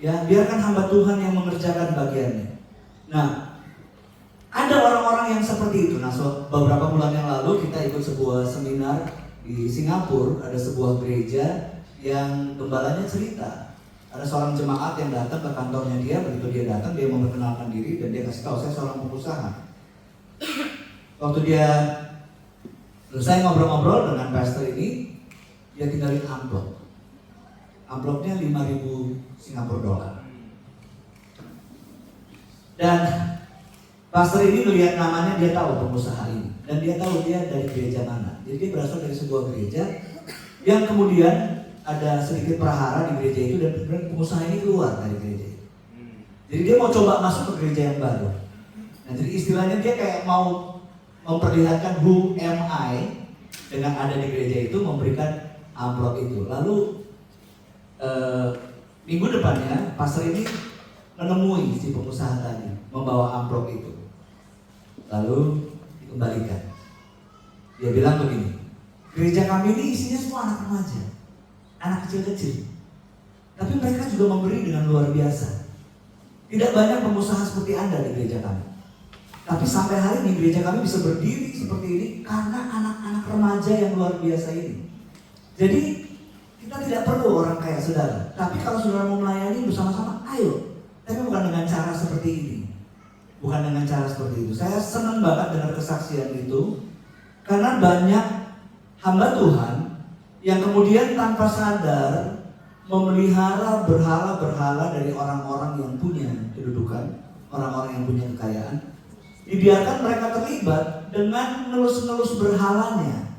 Ya, biarkan hamba Tuhan yang mengerjakan bagiannya. Nah, ada orang-orang yang seperti itu. Nah, beberapa bulan yang lalu kita ikut sebuah seminar di Singapura. Ada sebuah gereja yang gembalanya cerita. Ada seorang jemaat yang datang ke kantornya dia. Begitu dia datang, dia memperkenalkan diri dan dia kasih tahu, saya seorang pengusaha. Waktu dia selesai ngobrol-ngobrol dengan pastor ini, dia tinggalin amplop. Amplopnya 5.000 Singapura dolar. Dan pastor ini melihat namanya, dia tahu pengusaha ini. Dan dia tahu dia dari gereja mana. Jadi dia berasal dari sebuah gereja yang kemudian ada sedikit prahara di gereja itu, dan pengusaha ini keluar dari gereja itu. Jadi dia mau coba masuk ke gereja yang baru. Nah, jadi istilahnya dia kayak mau memperlihatkan who am I dengan ada di gereja itu, memberikan amplop itu. Lalu minggu depannya pastor ini menemui si pengusaha tadi membawa amplop itu. Lalu dikembalikan. Dia bilang begini, gereja kami ini isinya semua anak remaja, anak kecil-kecil. Tapi mereka juga memberi dengan luar biasa. Tidak banyak pengusaha seperti Anda di gereja kami. Tapi sampai hari ini gereja kami bisa berdiri seperti ini karena anak-anak remaja yang luar biasa ini. Jadi kita tidak perlu orang kaya saudara. Tapi kalau saudara mau melayani bersama-sama, ayo. Tapi bukan dengan cara seperti ini. Bukan dengan cara seperti itu. Saya senang banget dengar kesaksian itu. Karena banyak hamba Tuhan yang kemudian tanpa sadar memelihara berhala-berhala dari orang-orang yang punya kedudukan, orang-orang yang punya kekayaan. Dibiarkan mereka terlibat dengan nelus-nelus berhalanya.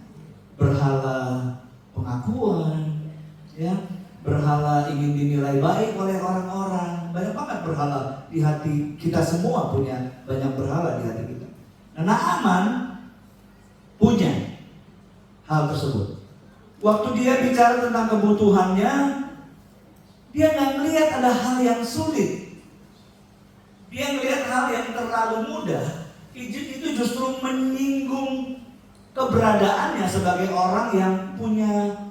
Berhala pengakuan, ya, berhala ingin dinilai baik oleh orang-orang. Banyak banget berhala di hati kita, semua punya banyak berhala di hati kita. Nah, Naaman punya hal tersebut. Waktu dia bicara tentang kebutuhannya, dia nggak melihat ada hal yang sulit. Dia melihat hal yang terlalu mudah. Itu justru menyinggung keberadaannya sebagai orang yang punya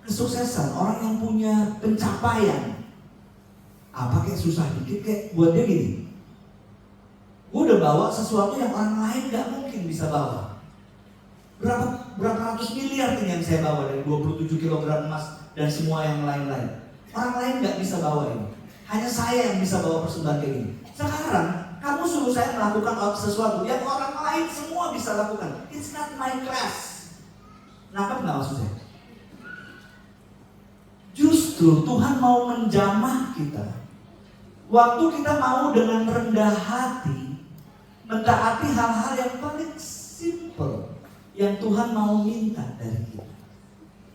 kesuksesan, orang yang punya pencapaian. Apa kayak susah dikit, kayak buat dia gini, gue udah bawa sesuatu yang orang lain gak mungkin bisa bawa. Berapa ratus miliar nih yang saya bawa dari 27 kg emas dan semua yang lain-lain. Orang lain gak bisa bawa ini. Hanya saya yang bisa bawa persembahan kayak gini. Sekarang kamu suruh saya melakukan sesuatu yang orang lain semua bisa lakukan. It's not my class. Nangkep gak maksud saya? Justru Tuhan mau menjamah kita. Waktu kita mau dengan rendah hati mentaati hal-hal yang paling simple yang Tuhan mau minta dari kita.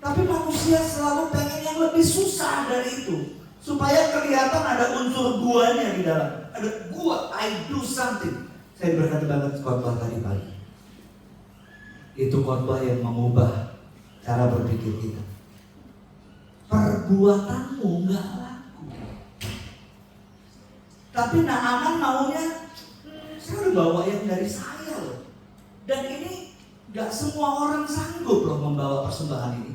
Tapi manusia selalu pengen yang lebih susah dari itu, supaya kelihatan ada unsur guanya di dalam. Ada gua, I do something. Saya diberkati banget khotbah tadi pagi. Itu khotbah yang mengubah cara berpikir kita. Perbuatanmu nggak laku. Tapi Naaman maunya, saya udah bawa yang dari saya loh. Dan ini nggak semua orang sanggup loh membawa persembahan ini.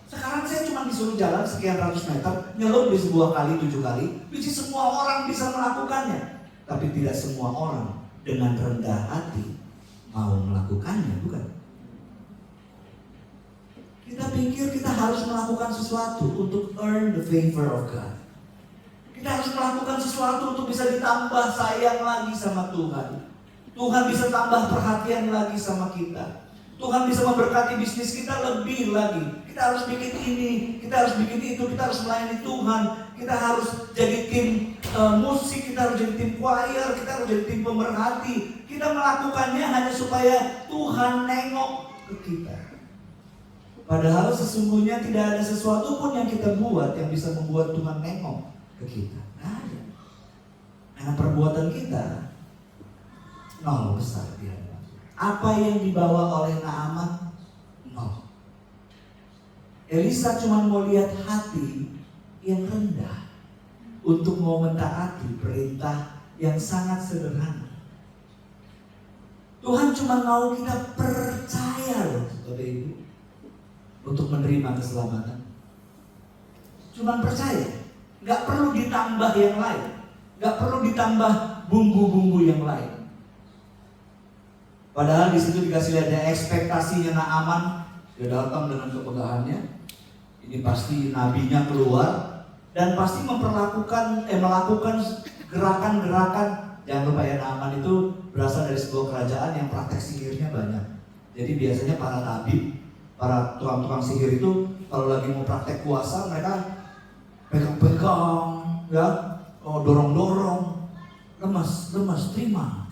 Sekarang saya cuma disuruh jalan sekian ratus meter, nyelup di sebuah kali 7 kali, which is semua orang bisa melakukannya. Tapi tidak semua orang dengan rendah hati mau melakukannya, bukan? Kita pikir kita harus melakukan sesuatu untuk earn the favor of God. Kita harus melakukan sesuatu untuk bisa ditambah sayang lagi sama Tuhan. Tuhan bisa tambah perhatian lagi sama kita. Tuhan bisa memberkati bisnis kita lebih lagi. Kita harus bikin ini, kita harus bikin itu, kita harus melayani Tuhan. Kita harus jadi tim musik, kita harus jadi tim choir, kita harus jadi tim pemerhati. Kita melakukannya hanya supaya Tuhan nengok ke kita. Padahal sesungguhnya tidak ada sesuatu pun yang kita buat yang bisa membuat Tuhan nengok ke kita. Nah, ada. Karena perbuatan kita nol besar dia. Apa yang dibawa oleh Naaman? Nol. Elisa cuma mau lihat hati yang rendah untuk mau mentaati perintah yang sangat sederhana. Tuhan cuma mau kita percaya loh, Saudara Ibu, untuk menerima keselamatan. Cuma percaya, nggak perlu ditambah yang lain, nggak perlu ditambah bumbu-bumbu yang lain. Padahal di situ dikasih lihat ada ekspektasinya Naaman, dia datang dengan kemegahannya. Ini pasti nabinya keluar dan pasti melakukan gerakan-gerakan. Jangan lupa ya, Naaman itu berasal dari sebuah kerajaan yang praktek sihirnya banyak. Jadi biasanya para tabib, para tukang-tukang sihir itu kalau lagi mau praktek kuasa, mereka pegang-pegang, ya, dorong-dorong, lemas, terima.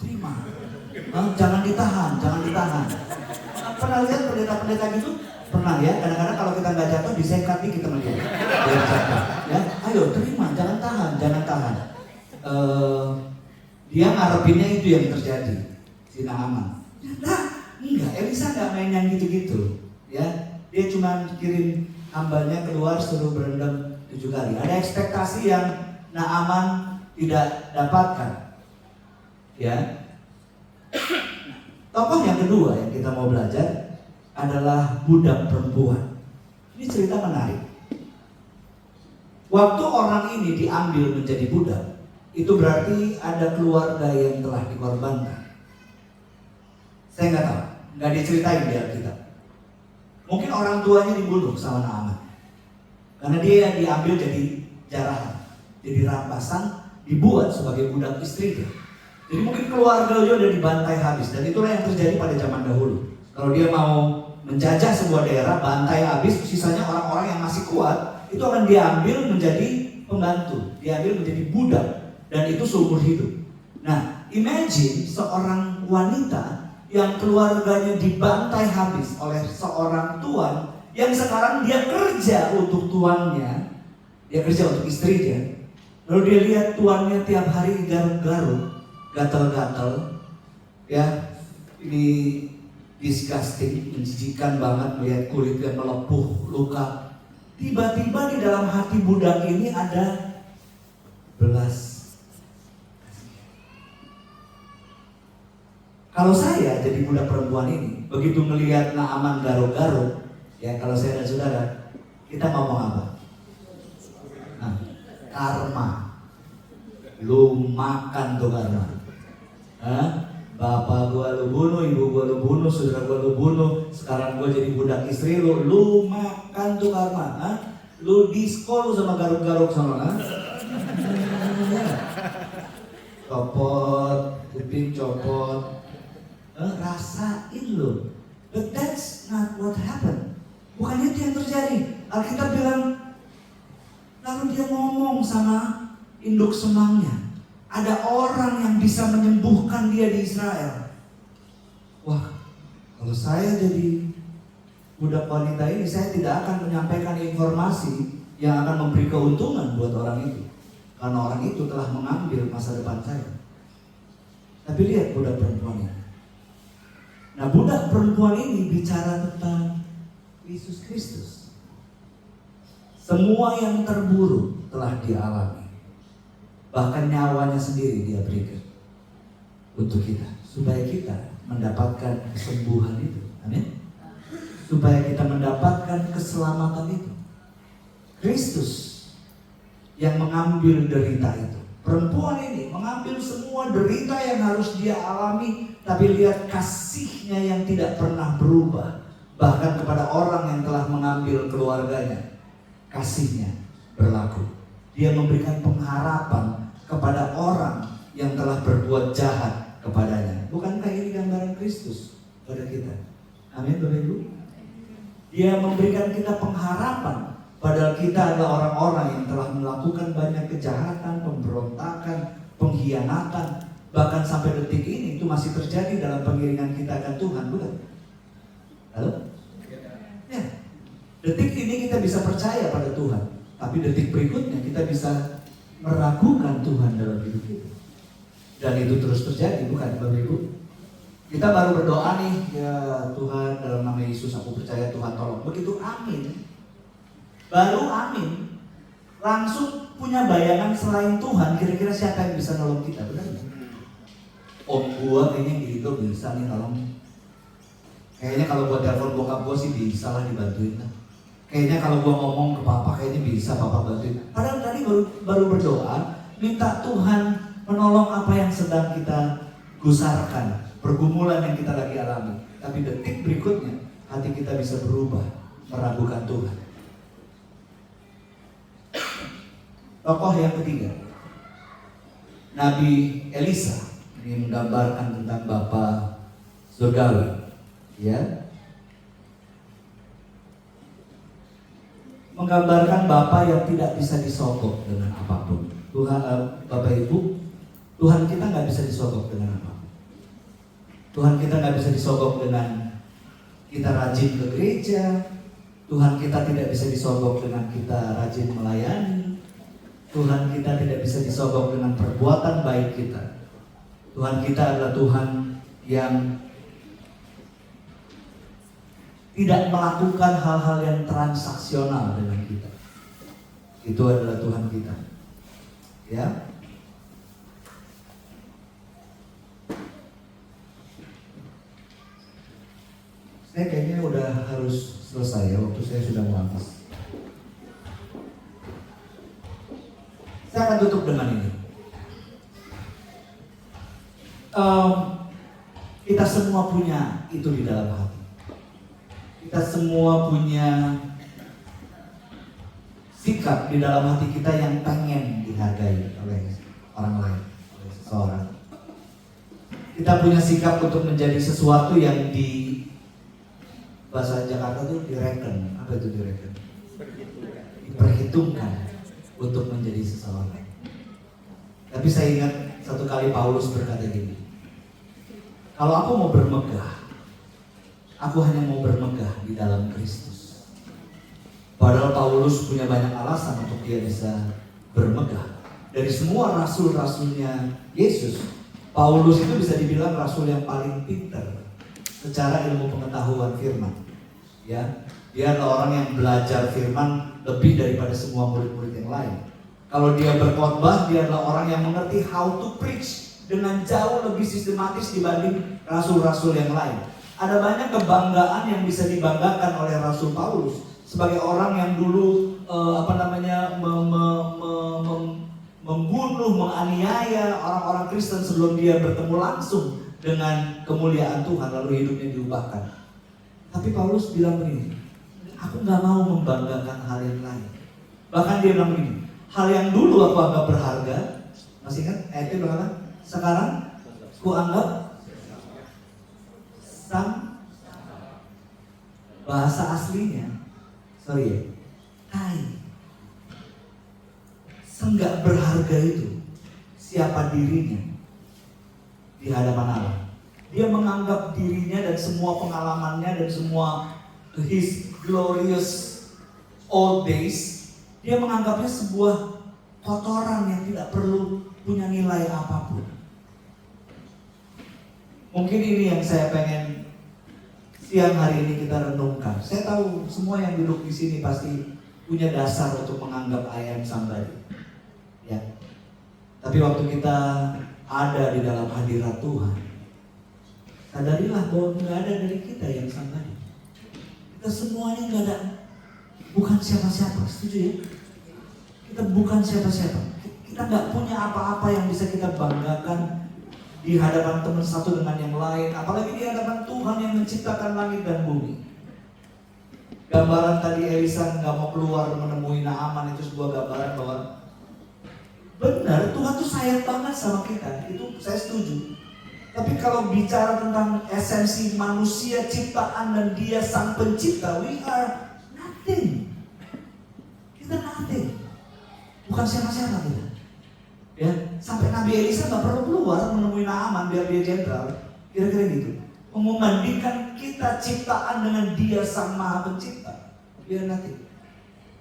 Jangan ditahan. Pernah lihat pendeta-pendeta gitu? Pernah ya, kadang-kadang kalau kita nggak jatuh disekat dikit sama dia. Biar jatuh, ya, ayo terima, jangan tahan. Dia ngarepinnya itu yang terjadi, si Naaman. Nah, enggak, Elisa nggak main yang gitu-gitu. Ya, dia cuma kirim hambanya keluar suruh berendam 7 kali. Ada ekspektasi yang Naaman tidak dapatkan. Ya. Tokoh yang kedua yang kita mau belajar adalah budak perempuan. Ini cerita menarik. Waktu orang ini diambil menjadi budak, itu berarti ada keluarga yang telah dikorbankan. Saya nggak tahu, nggak diceritain di Alkitab. Mungkin orang tuanya dibunuh sama Naaman, karena dia diambil jadi jarahan, jadi rampasan, dibuat sebagai budak istrinya. Jadi mungkin keluarganya udah dibantai habis, dan itulah yang terjadi pada zaman dahulu. Kalau dia mau menjajah sebuah daerah, bantai habis, sisanya orang-orang yang masih kuat itu akan diambil menjadi pembantu, diambil menjadi budak, dan itu seumur hidup. Nah, imagine seorang wanita yang keluarganya dibantai habis oleh seorang tuan yang sekarang dia kerja untuk tuannya, dia kerja untuk istrinya. Lalu dia lihat tuannya tiap hari garuk-garuk, gatal-gatal, ya, ini disgusting, menjijikan banget melihat kulitnya melepuh, luka. Tiba-tiba di dalam hati budak ini ada belas. Kalau saya jadi budak perempuan ini, begitu melihat Naaman garuk-garuk, ya, kalau saya dan saudara, kita ngomong apa? Nah, karma. Lu makan tuh karma. Bapak gua lu bunuh, ibu gua lu bunuh, saudara gua lu bunuh, sekarang gua jadi budak istri lu makan tuh karma. Lu disko lu sama garuk-garuk sama copot, kuping copot, rasain lu. But that's not what happened. Bukan itu yang terjadi. Alkitab bilang, lalu dia ngomong sama induk semangnya, ada orang yang bisa menyembuhkan dia di Israel. Wah, kalau saya jadi budak wanita ini, saya tidak akan menyampaikan informasi yang akan memberi keuntungan buat orang itu, karena orang itu telah mengambil masa depan saya. Tapi lihat budak perempuan ini, Nah, budak perempuan ini bicara tentang Yesus Kristus. Semua yang terburuk telah dia alami. Bahkan nyawanya sendiri dia berikan untuk kita, supaya kita mendapatkan kesembuhan itu. Amin. Supaya kita mendapatkan keselamatan itu. Kristus yang mengambil derita itu. Perempuan ini mengambil semua derita yang harus dia alami, tapi lihat kasihnya yang tidak pernah berubah. Bahkan kepada orang yang telah mengambil keluarganya, kasihnya berlaku. Dia memberikan pengharapan kepada orang yang telah berbuat jahat kepadanya. Bukankah ini gambaran Kristus pada kita? Amin, Bapak Ibu. Dia memberikan kita pengharapan, padahal kita adalah orang-orang yang telah melakukan banyak kejahatan, pemberontakan, pengkhianatan. Bahkan sampai detik ini itu masih terjadi dalam pengiringan kita akan Tuhan, bukan? Halo? Ya. Detik ini kita bisa percaya pada Tuhan, tapi detik berikutnya kita bisa meragukan Tuhan dalam hidup kita. Dan itu terus terjadi, bukan Bapak Ibu? Kita baru berdoa nih, ya Tuhan dalam nama Yesus aku percaya, Tuhan tolong. Begitu amin, baru amin, langsung punya bayangan selain Tuhan, kira-kira siapa yang bisa nolong kita, benar nggak? Om gua kayaknya gitu bisa nih nolong. Kayaknya kalau gua telepon bokap gua sih bisa lah dibantuin lah. Kayaknya kalau gua ngomong ke papa kayaknya bisa papa bantuin. Padahal tadi baru berdoa, minta Tuhan menolong apa yang sedang kita gusarkan, pergumulan yang kita lagi alami. Tapi detik berikutnya hati kita bisa berubah, meragukan Tuhan. Tokoh yang ketiga, Nabi Elisa. Ini menggambarkan tentang Bapa surgawi, ya. Menggambarkan Bapa yang tidak bisa disogok dengan apapun. Tuhan, Bapak Ibu, Tuhan kita nggak bisa disogok dengan apapun. Tuhan kita nggak bisa disogok dengan kita rajin ke gereja. Tuhan kita tidak bisa disogok dengan kita rajin melayani. Tuhan kita tidak bisa disogok dengan perbuatan baik kita. Tuhan kita adalah Tuhan yang tidak melakukan hal-hal yang transaksional dengan kita. Itu adalah Tuhan kita. Ya. Saya kayaknya udah harus selesai ya, waktu saya sudah mau habis. Saya akan tutup dengan ini. Kita semua punya itu di dalam hati. Kita semua punya sikap di dalam hati kita yang pengen dihargai oleh orang lain, oleh seseorang. Kita punya sikap untuk menjadi sesuatu yang di bahasa Jakarta tuh direken. Apa itu direken? Diperhitungkan untuk menjadi seseorang. Tapi saya ingat satu kali Paulus berkata gini, kalau aku mau bermegah, aku hanya mau bermegah di dalam Kristus. Padahal Paulus punya banyak alasan untuk dia bisa bermegah. Dari semua rasul-rasulnya Yesus, Paulus itu bisa dibilang rasul yang paling pintar secara ilmu pengetahuan firman. Ya, dia adalah orang yang belajar firman lebih daripada semua murid-murid yang lain. Kalau dia berkhotbah, dia adalah orang yang mengerti how to preach dengan jauh lebih sistematis dibanding rasul-rasul yang lain. Ada banyak kebanggaan yang bisa dibanggakan oleh Rasul Paulus sebagai orang yang dulu membunuh, menganiaya orang-orang Kristen sebelum dia bertemu langsung dengan kemuliaan Tuhan lalu hidupnya diubahkan. Tapi Paulus bilang begini, aku nggak mau membanggakan hal yang lain. Bahkan dia bilang begini, hal yang dulu aku anggap berharga, masih ingat ayatnya berkata, sekarang aku anggap bahasa aslinya, senggak berharga itu siapa dirinya di hadapan Allah. Dia menganggap dirinya dan semua pengalamannya dan semua his glorious old days, dia menganggapnya sebuah kotoran yang tidak perlu punya nilai apapun. Mungkin ini yang saya pengen siang hari ini kita renungkan. Saya tahu semua yang duduk di sini pasti punya dasar untuk menganggap I am somebody. Ya. Tapi waktu kita ada di dalam hadirat Tuhan, sadarilah bahwa nggak ada dari kita yang somebody. Kita semuanya nggak ada, bukan siapa-siapa, setuju ya? Kita bukan siapa-siapa. Kita nggak punya apa-apa yang bisa kita banggakan di hadapan teman satu dengan yang lain, apalagi di hadapan Tuhan yang menciptakan langit dan bumi. Gambaran tadi Elisa nggak mau keluar menemui Naaman itu sebuah gambaran bahwa benar Tuhan tuh sayang banget sama kita, itu saya setuju. Tapi kalau bicara tentang esensi manusia ciptaan dan Dia sang pencipta, we are nothing. Kita nothing, bukan siapa-siapa kita. Ya, sampai Nabi Elisa nggak perlu keluar menemui Naaman biar dia jenderal, kira-kira gitu. Membandingkan kita ciptaan dengan Dia sang Maha Pencipta, biar nanti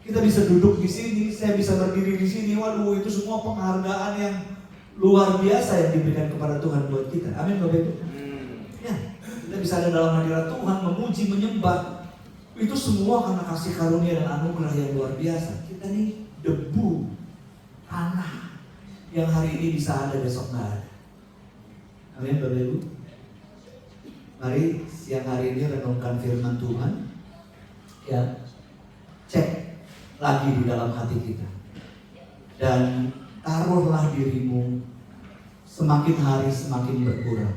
kita bisa duduk di sini, saya bisa berdiri di sini. Waduh, itu semua penghargaan yang luar biasa yang diberikan kepada Tuhan buat kita. Amin, Bapak Ibu. Ya, kita bisa ada dalam hadirat Tuhan, memuji, menyembah. Itu semua karena kasih karunia dan anugerah yang luar biasa. Kita nih debu, tanah yang hari ini bisa ada, besok nggak ada. Amin, Bapak Ibu. Mari siang hari ini renungkan firman Tuhan. Ya, cek lagi di dalam hati kita. Dan taruhlah dirimu, semakin hari semakin berkurang.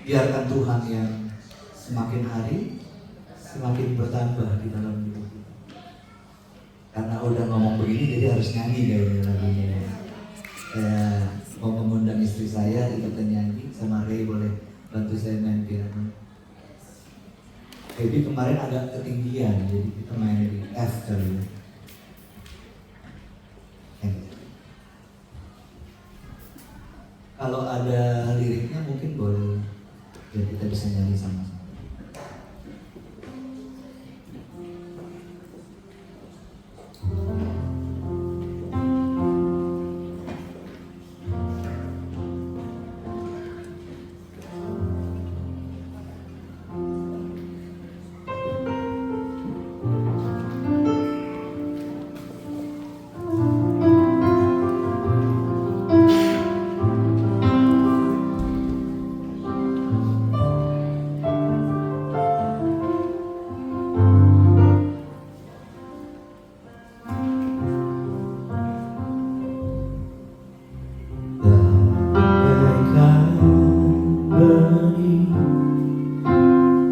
Biarkan Tuhan yang semakin hari semakin bertambah di dalam hidup kita. Karena udah ngomong begini jadi harus nyanyi kayaknya lagunya. Saya mau mengundang istri saya ikutan nyanyi, sama Ray boleh bantu saya main piano. Baby kemarin agak ketinggian, jadi kita main di F kali ya. Kalau ada liriknya mungkin boleh, biar kita bisa nyanyi sama-sama.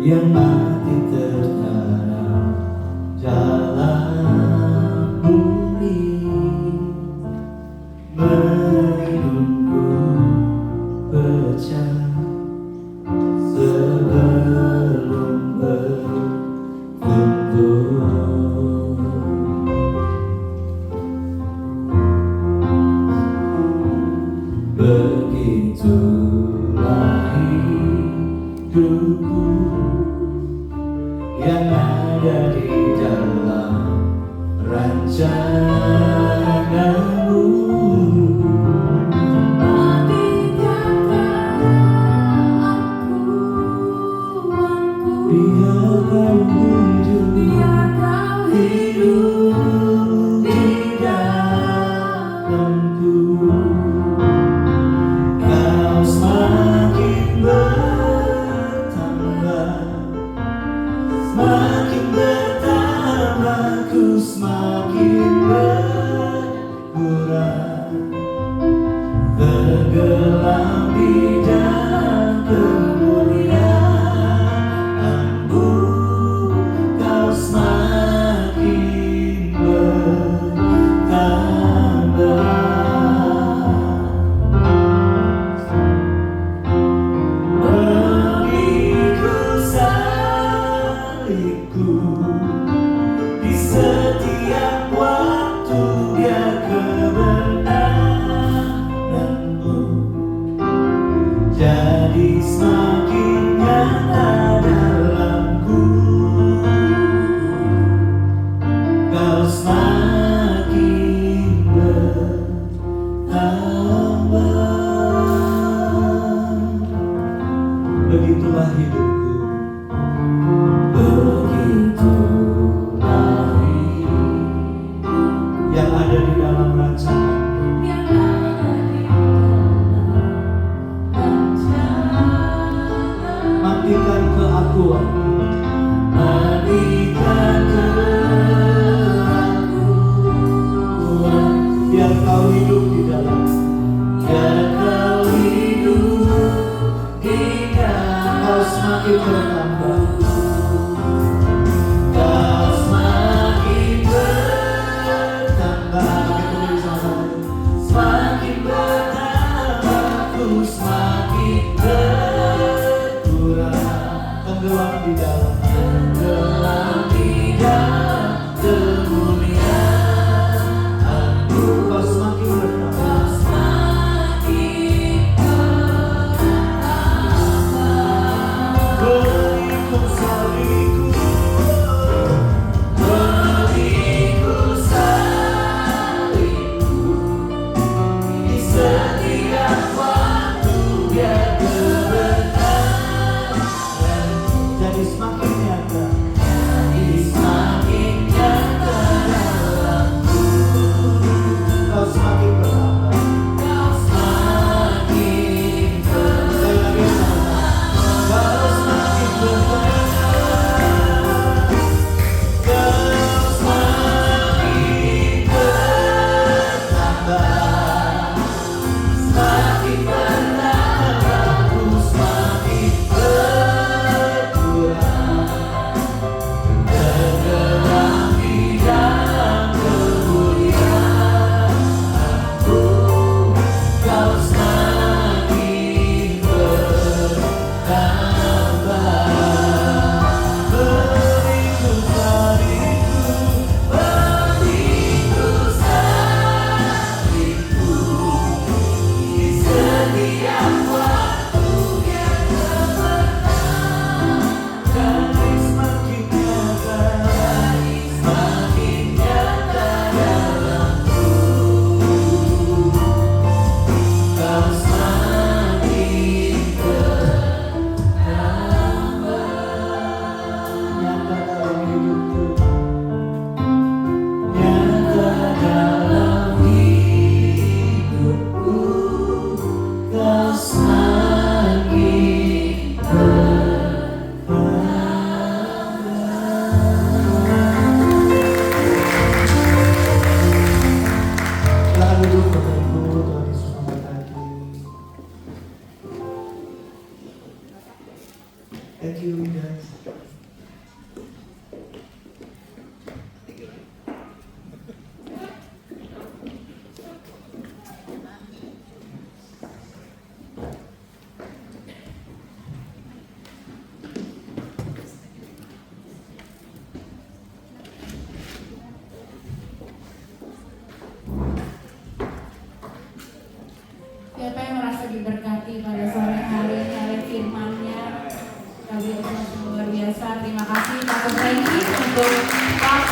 Yang mati tertanam dalam bumi, menunggu pecah sebelum bertumbuh. Begitulah hidupku yang ada di dalam rancanganmu. Mati kata aku, biar kau hidup di dalamku. Kau semakin bertambah, semakin bertambah, ku semakin bertambah.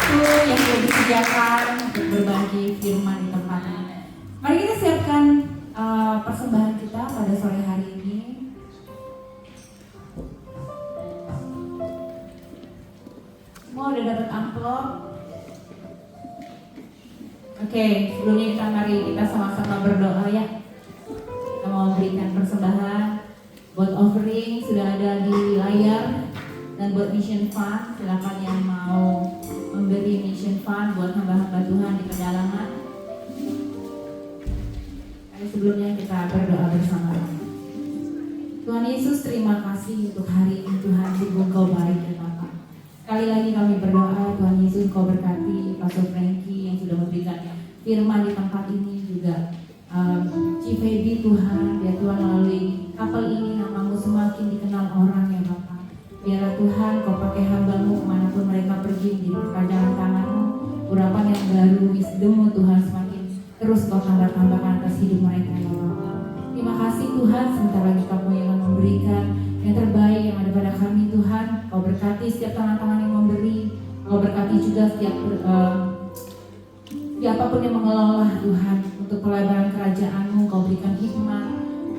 waktu yang sudah disediakan untuk berbagi firman di tempat ini. Mari kita siapkan persembahan kita pada sore hari ini. Semua udah dapat amplop? Oke, sebelumnya mari kita sama-sama berdoa ya. Kita mau berikan persembahan. Buat offering sudah ada di layar, dan buat mission fund silakan yang mau memberi mission fund buat hamba-hamba Tuhan di pedalaman. Sebelumnya kita berdoa bersama. Tuhan Yesus, terima kasih untuk hari ini Tuhan, sungguh Engkau baik ya Bapa. Sekali lagi kami berdoa Tuhan Yesus, Engkau berkati Pastor Frankie yang sudah memberikan firman di tempat ini, juga Chief Feby Tuhan, ya Tuhan, melalui kapal ini namamu semakin dikenal orang ya Bapa. Biarlah Tuhan Kau pakai hamba-Mu kemanapun mereka pergi di perpanjangan tangan-Mu, urapan yang baru, wisdom-Mu Tuhan semakin terus Kau tambah-tambahkan atas hidup mereka ya Bapa. Terima kasih Tuhan, sebentar lagi Kamu yang akan memberikan yang terbaik yang ada pada kami Tuhan. Kau berkati setiap tangan-tangan yang memberi, Kau berkati juga setiap siapapun yang mengelola Tuhan untuk pelebaran kerajaan-Mu. Kau berikan hikmat,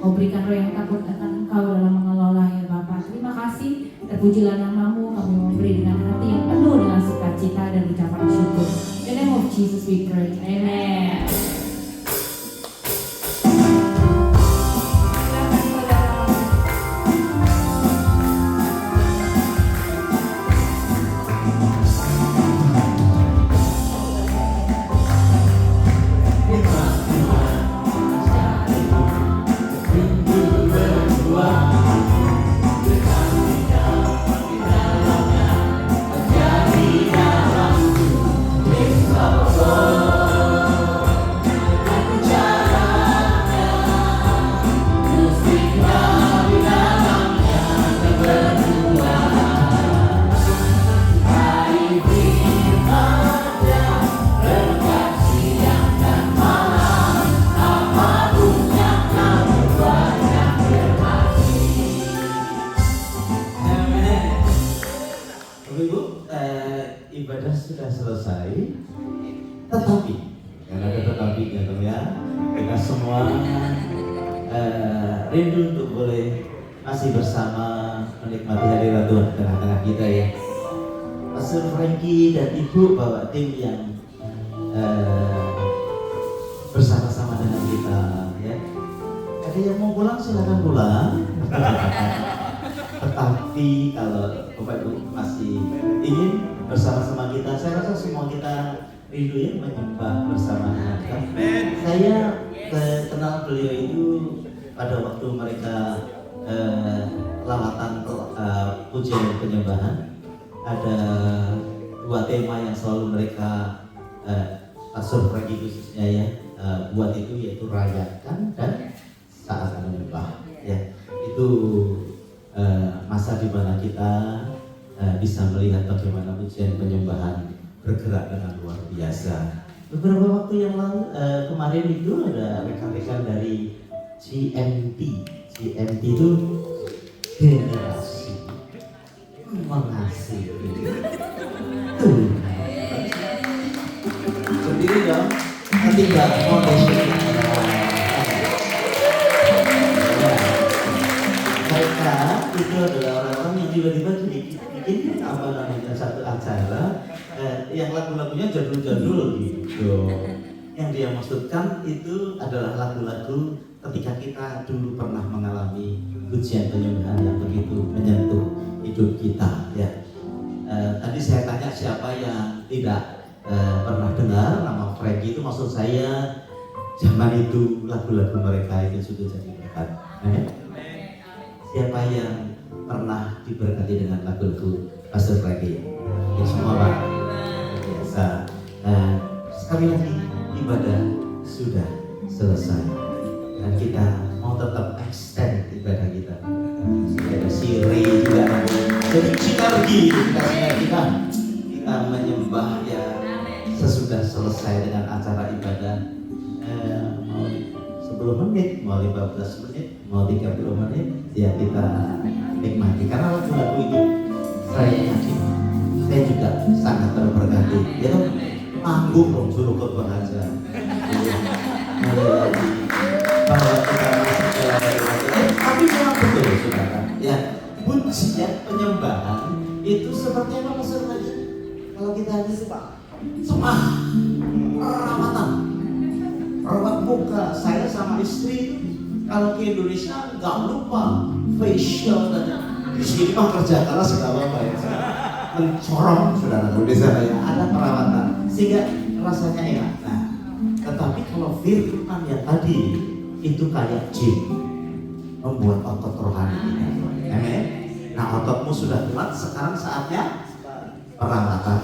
Kau berikan roh yang takut akan Engkau dalam mengelola ya Bapa. Terima kasih, terpujilah nama-Mu. Kami memberi dengan hati yang penuh dengan sukacita dan ucapan syukur. In the name of Jesus we pray. Amen. Ibadah sudah selesai, tetapi yang ada tetapinya tuh ya, kita semua rindu untuk boleh masih bersama menikmati hadirat Tuhan di tengah-tengah kita ya. Pastor Frankie dan Ibu bawa tim yang bersama-sama dengan kita ya. Ada yang mau pulang silakan pulang. Tetapi kalau Bapak Ibu masih ingin bersama-sama kita, saya rasa semua kita rindu ya menyembah bersama kita. Saya kenal beliau itu pada waktu mereka lawatan pujian penyembahan. Ada dua tema yang selalu mereka Pastor Frankie khususnya ya buat itu, yaitu rayakan dan saat menyembah ya. Itu masa di mana kita bisa melihat bagaimana pujian penyembahan bergerak dengan luar biasa. Beberapa waktu yang lalu kemarin itu ada rekan-rekan dari GMT itu generasi mengasihi Tuhan. Sendiri dong, ketiga foundation. Mereka itu adalah orang-orang yang tiba-tiba bikin apa namanya satu acara yang lagu-lagunya jadul-jadul gitu. Yang dia maksudkan itu adalah lagu-lagu ketika kita dulu pernah mengalami pujian penyembahan yang begitu menyentuh hidup kita ya. Tadi saya tanya siapa yang tidak pernah dengar nama Frankie, itu maksud saya zaman itu lagu-lagu mereka itu sudah jadi berkat. Siapa yang pernah diberkati dengan lagu-lagu Pastor Frankie? Ya semua Pak. Biasa. Sekali lagi ibadah sudah selesai dan kita mau tetap extend ibadah kita. Ada siri juga. Jadi sinergi kita menyembah ya sesudah selesai dengan acara ibadah. Mau 10 menit, mau 15 menit, mau 30 menit ya kita nikmati, karena lagu-lagu ini saya yakin saya juga sangat terberkati. Ya kan, manggung dong suruh khotbah aja. Bahwa kita masuk ke tapi memang betul saudara. Ya, pujian penyembahan itu seperti apa maksudnya? Kalau kita ini sembah, perawatan, perawat muka. Saya sama istri kalau ke Indonesia nggak lupa facial tadi. Di sini mah kerja keras nggak apa-apa ya. Mencorong saudara, di sana ya ada perawatan sehingga rasanya enak. Nah, tetapi kalau firman yang tadi itu kayak jin, membuat otot rohani kita. Amin. Nah, ototmu sudah kuat, sekarang saatnya perawatan.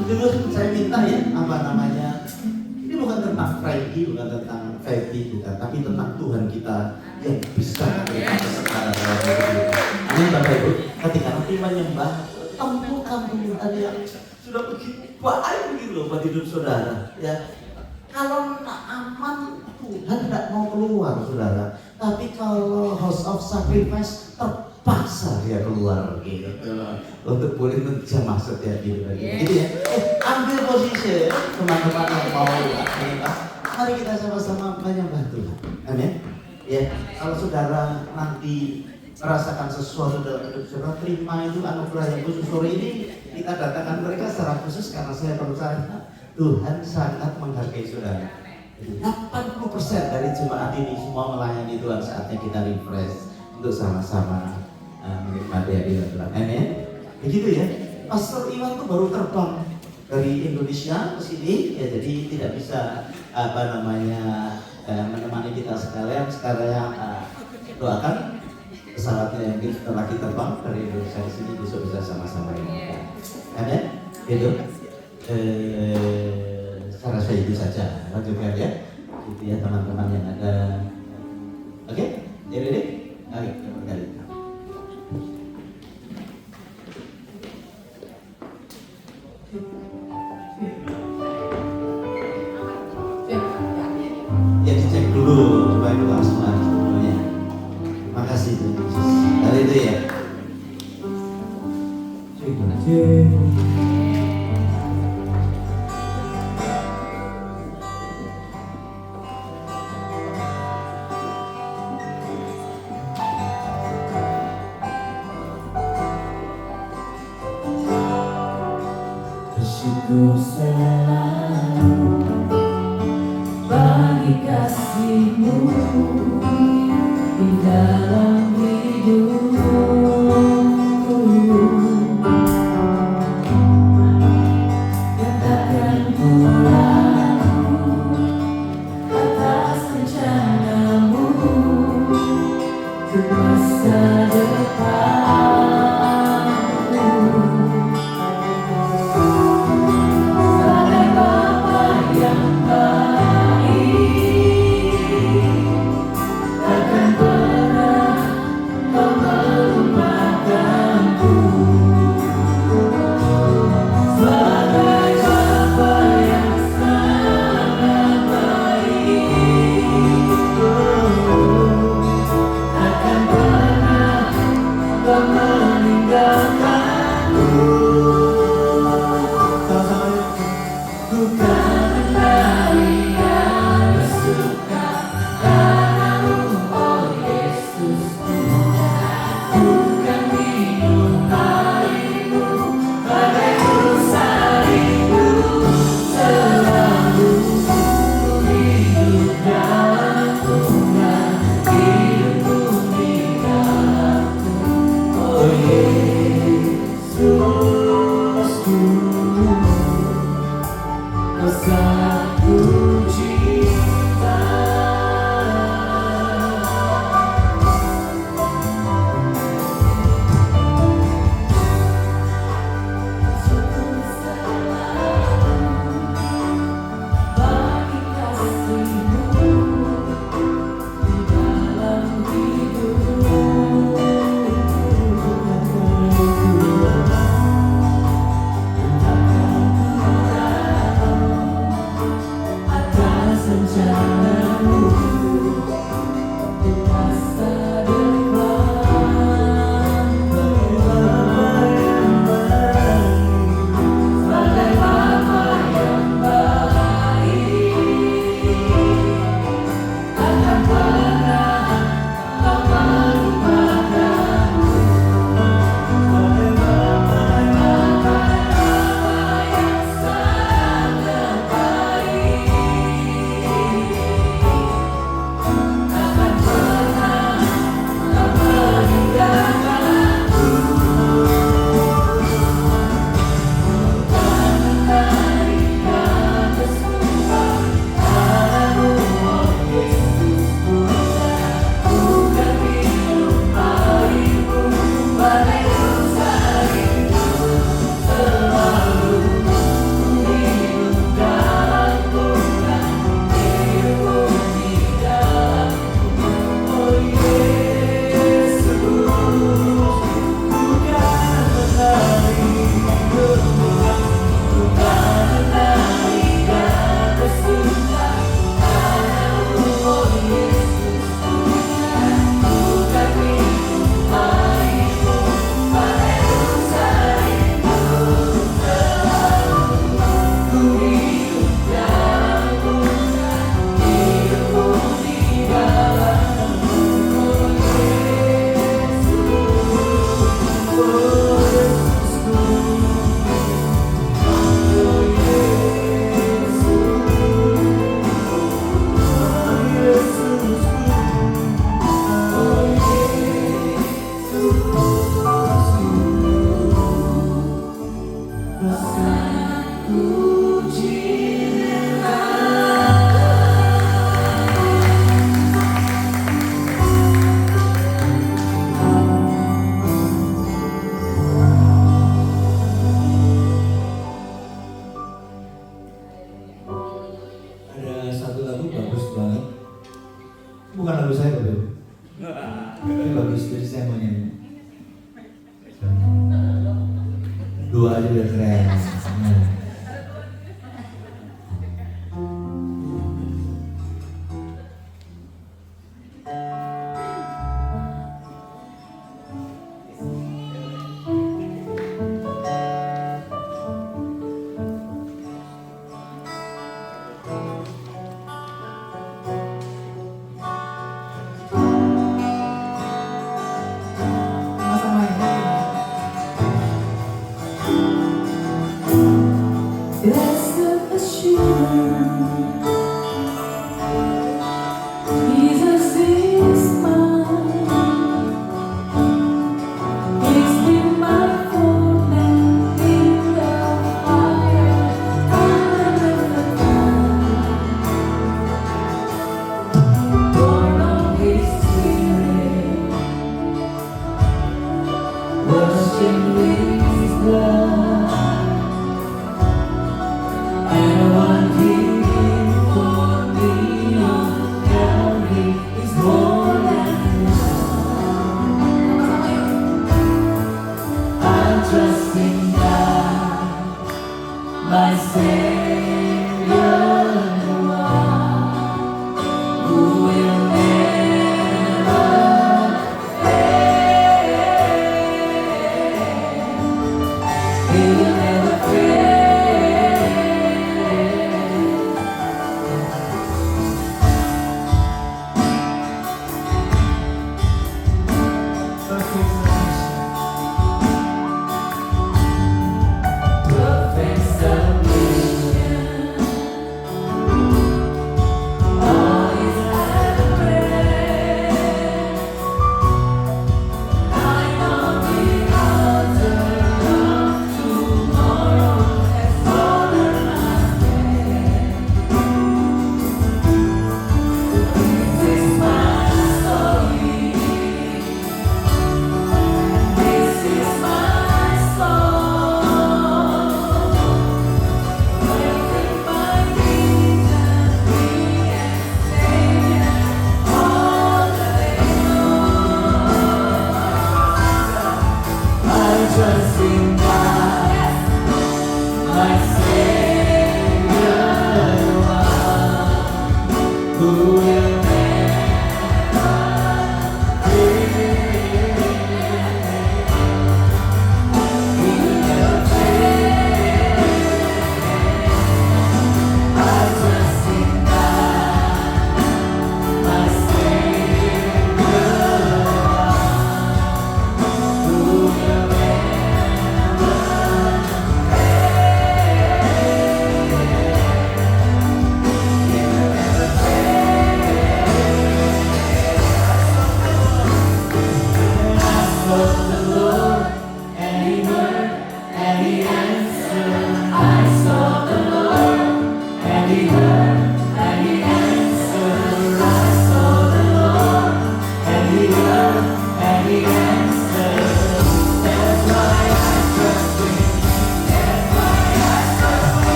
Terus saya minta ya, apa namanya? Ini bukan tentang Frankie, bukan tentang Fatty, bukan, tapi tentang Tuhan kita yang bisa memberikan kesetaraan dalam hidup kita. Amin, Bapak Ibu. Ketika nanti menyembah, temukan ada yang sudah begitu baik begitu loh buat hidup saudara. Ya, kalau tak aman, Tuhan tidak mau keluar saudara. Tapi kalau house of sacrifice terpaksa dia keluar gitu untuk boleh menjamah setiap hidup gitu ya. Ambil posisi teman-teman yang mau menyembah. Mari kita sama-sama menyembah Tuhan. Amin. Ya, kalau saudara nanti merasakan sesuatu dalam hidup saudara, terima itu anugerah yang khusus. Sore ini kita datangkan mereka secara khusus karena saya percaya Tuhan sangat menghargai saudara. 80% dari jemaat ini semua melayani Tuhan. Saatnya kita refresh untuk sama-sama menikmati hadirat Tuhan. Amin. Begitu ya. Pastor Iwan tuh baru terbang dari Indonesia ke sini ya, jadi tidak bisa menemani kita sekalian. Sekarang doakan pesawatnya yang setelah kita terbang dari Indonesia ke sini besok bisa sama-sama ini. Amin. Gitu. Saya rasa itu saja. Lanjutkan ya. Gitu ya teman-teman yang ada. Oke? Jadi deh. Ayo kita berkali. Ya dicek dulu supaya keluar semua semuanya. Makasih Tuhan Yesus. Kali itu ya. Bersyukur selalu bagi kasih-Mu di dalam hidupku. Katakan pulaku atas rencana-Mu untuk masa depan. Rasaku cinta. Ada satu lagu bagus banget. Bukan lagu saya, Beb. Ini bagus, jadi saya mau nyanyi. Dua aja biar keren. Nah. Sama-sama ya. Rest assured, Jesus is mine. He's been my foreman in the fire, time after time. Born of His Spirit, washed in His blood. And what He did for me on Calvary is more than enough. I trust in God, my Savior, the one who will never fail. He will never fail. Perfect submission.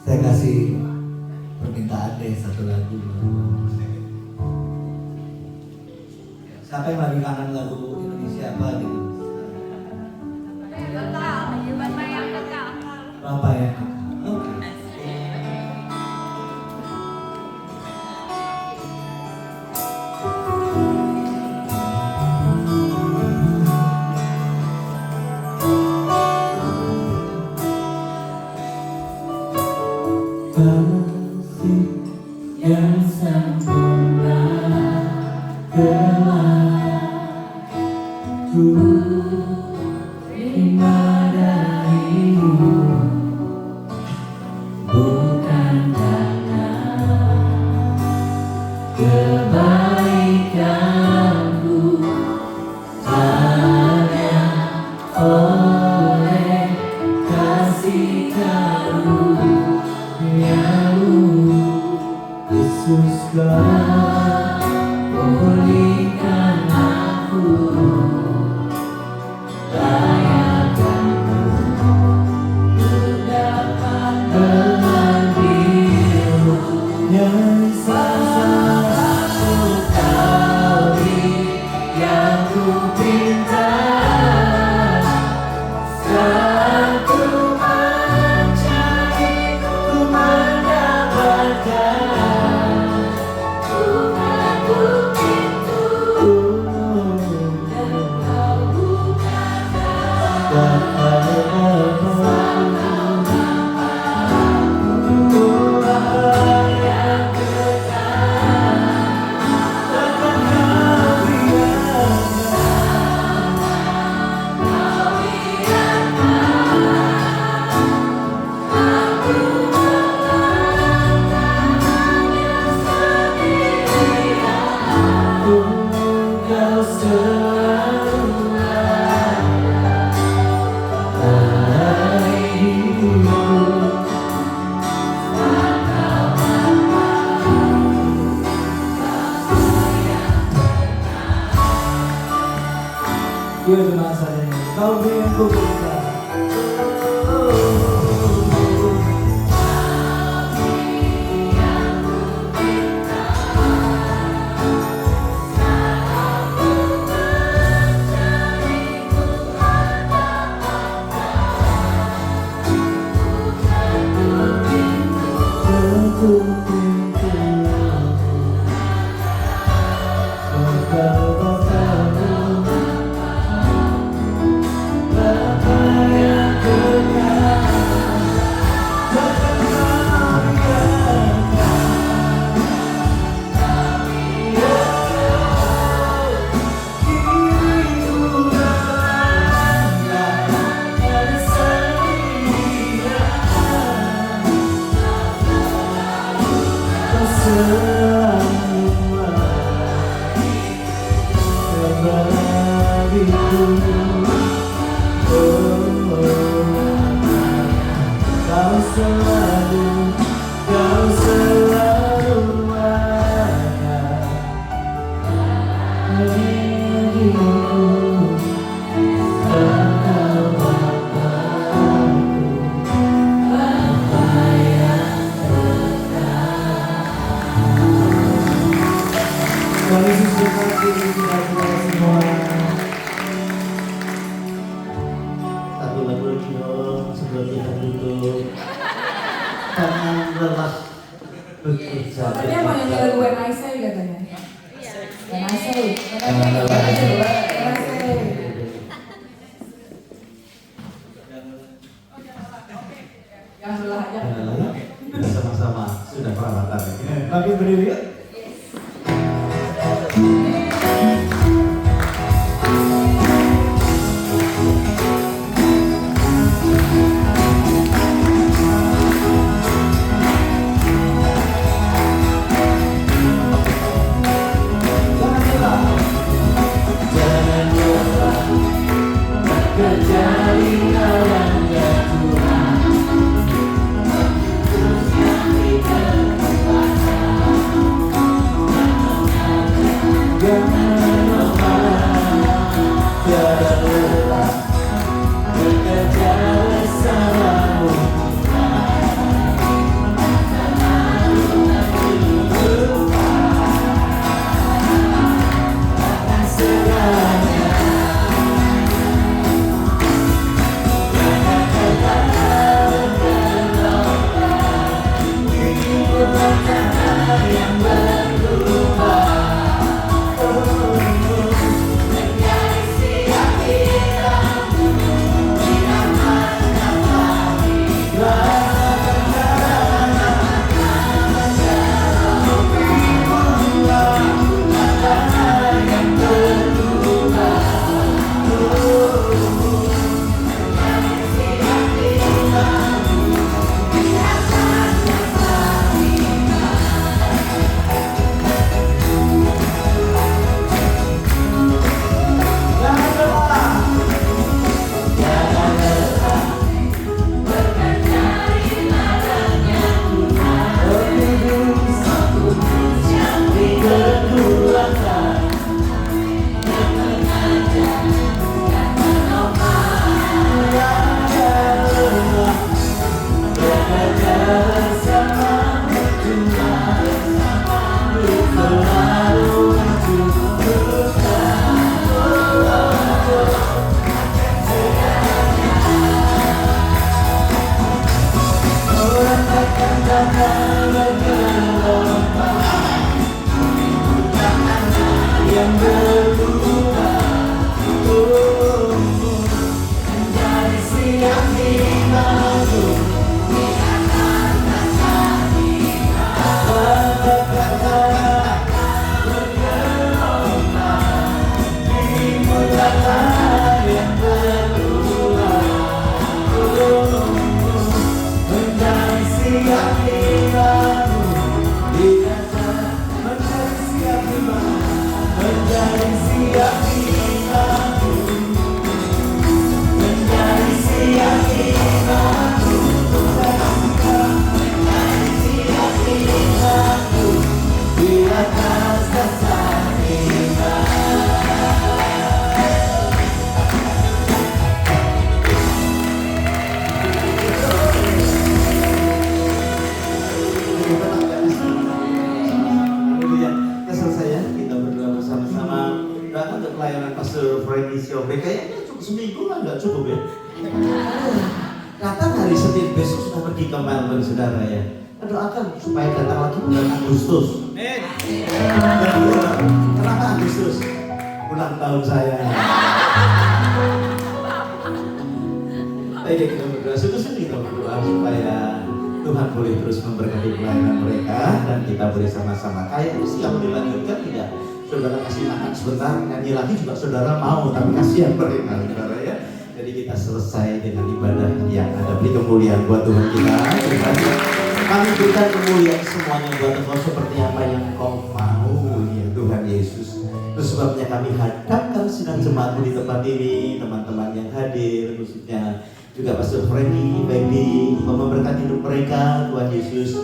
Saya kasih permintaan deh satu lagu. Siapa yang lagi kangen lagu Indonesia apa gitu? Bapak ya? Oke. Kasih yang sempurna telah ku terima darimu, bukan karena kebaikanku, hanya oleh kasih karuniamu. Yesuslah pulihkan aku, layakkan untuk dapat memanggilmu. Yang satu kali yang ku pinta, saat ku mencari ku mendapatkan. Gue cuma sadar kau yang ku minta. Satu lagu lagi dong sebelum kita tutup. Jangan lelah bekerja. Katanya mau nyanyi lagu When I Say katanya. When I Say. Jangan lelah bekerja. Yang sebelah aja. Kita sama-sama sudah peralatan. Bagi berdiri yuk. Kejar yang Tuhan, keyakinanmu Dia menjadi siap iman, menjadi siap imanku, menjadi siap imanku, menjadi siap imanku di atas dasar iman. Haleluya. Keselesaian kita berdoa bersama-sama. Doakan untuk pelayanan Pastor Freddy Siobe. Kayaknya cukup seminggu lah, nggak cukup ya. Datang hari Senin, besok sudah pergi ke Melbourne, saudara ya. Doakan supaya datang lagi bulan Agustus. Kenapa Agustus? Ulang tahun saya. Baik, kita berdoa. Sungguh-sungguh kita berdoa supaya Tuhan boleh terus memberkati pelayanan mereka dan kita boleh sama-sama. Kayaknya siap dilanjutkan tidak? Saudara kasih makan sebentar, nyanyi lagi juga saudara mau, tapi kasihan mereka, saudara ya. Jadi kita selesai dengan ibadah yang ada. Beri kemuliaan buat Tuhan kita. Kami berikan kemuliaan semuanya buat Engkau seperti apa yang Engkau mau, ya Tuhan Yesus. Itu sebabnya kami hadapkan sidang jemaatmu di tempat ini, teman-teman yang hadir, khususnya juga Pastor Freddy, Baby, memberkati hidup mereka, Tuhan Yesus.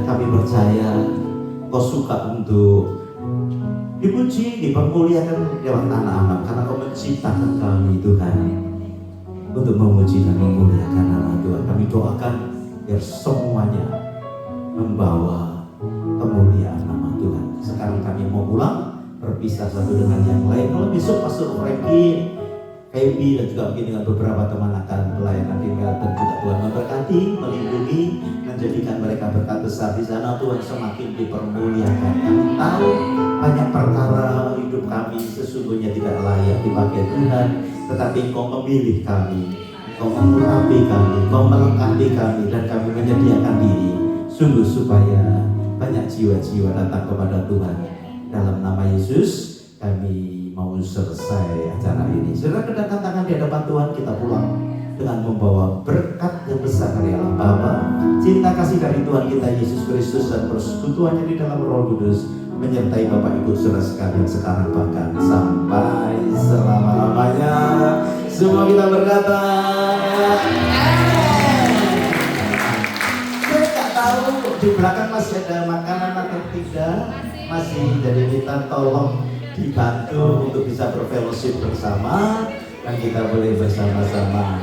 Kami percaya Kau suka untuk dipuji, dipermuliakan lewat anak-anak, karena Kau menciptakan kami, Tuhan, untuk memuji dan memuliakan nama Tuhan. Kami doakan biar semuanya membawa kemuliaan nama Tuhan. Sekarang kami mau pulang, berpisah satu dengan yang lain. Kalau besok Pastor Freddy, Baby dan juga mungkin dengan beberapa teman akan pelayanan di Melbourne, juga Tuhan memberkati, melindungi, menjadikan mereka berkat besar di sana. Tuhan semakin dipermuliakan. Kami tahu banyak perkara hidup kami sesungguhnya tidak layak dipakai Tuhan, tetapi Engkau memilih kami, Engkau mengurapi kami, Engkau melengkapi kami, dan kami menyediakan diri sungguh supaya banyak jiwa-jiwa datang kepada Tuhan. Dalam nama Yesus kami mau selesai acara ini. Saudara, kedekatan tangan di hadapan Tuhan, kita pulang dengan membawa berkat yang besar dari Allah Bapa, cinta kasih dari Tuhan kita Yesus Kristus, dan persekutuannya di dalam Roh Kudus menyertai Bapak Ibu saudara sekalian sekarang bahkan sampai selama-lamanya. Semua kita berkata, saya nggak tahu di belakang masih ada makanan atau tidak, masih, jadi kita tolong dibantu untuk bisa berfellowship bersama dan kita boleh bersama-sama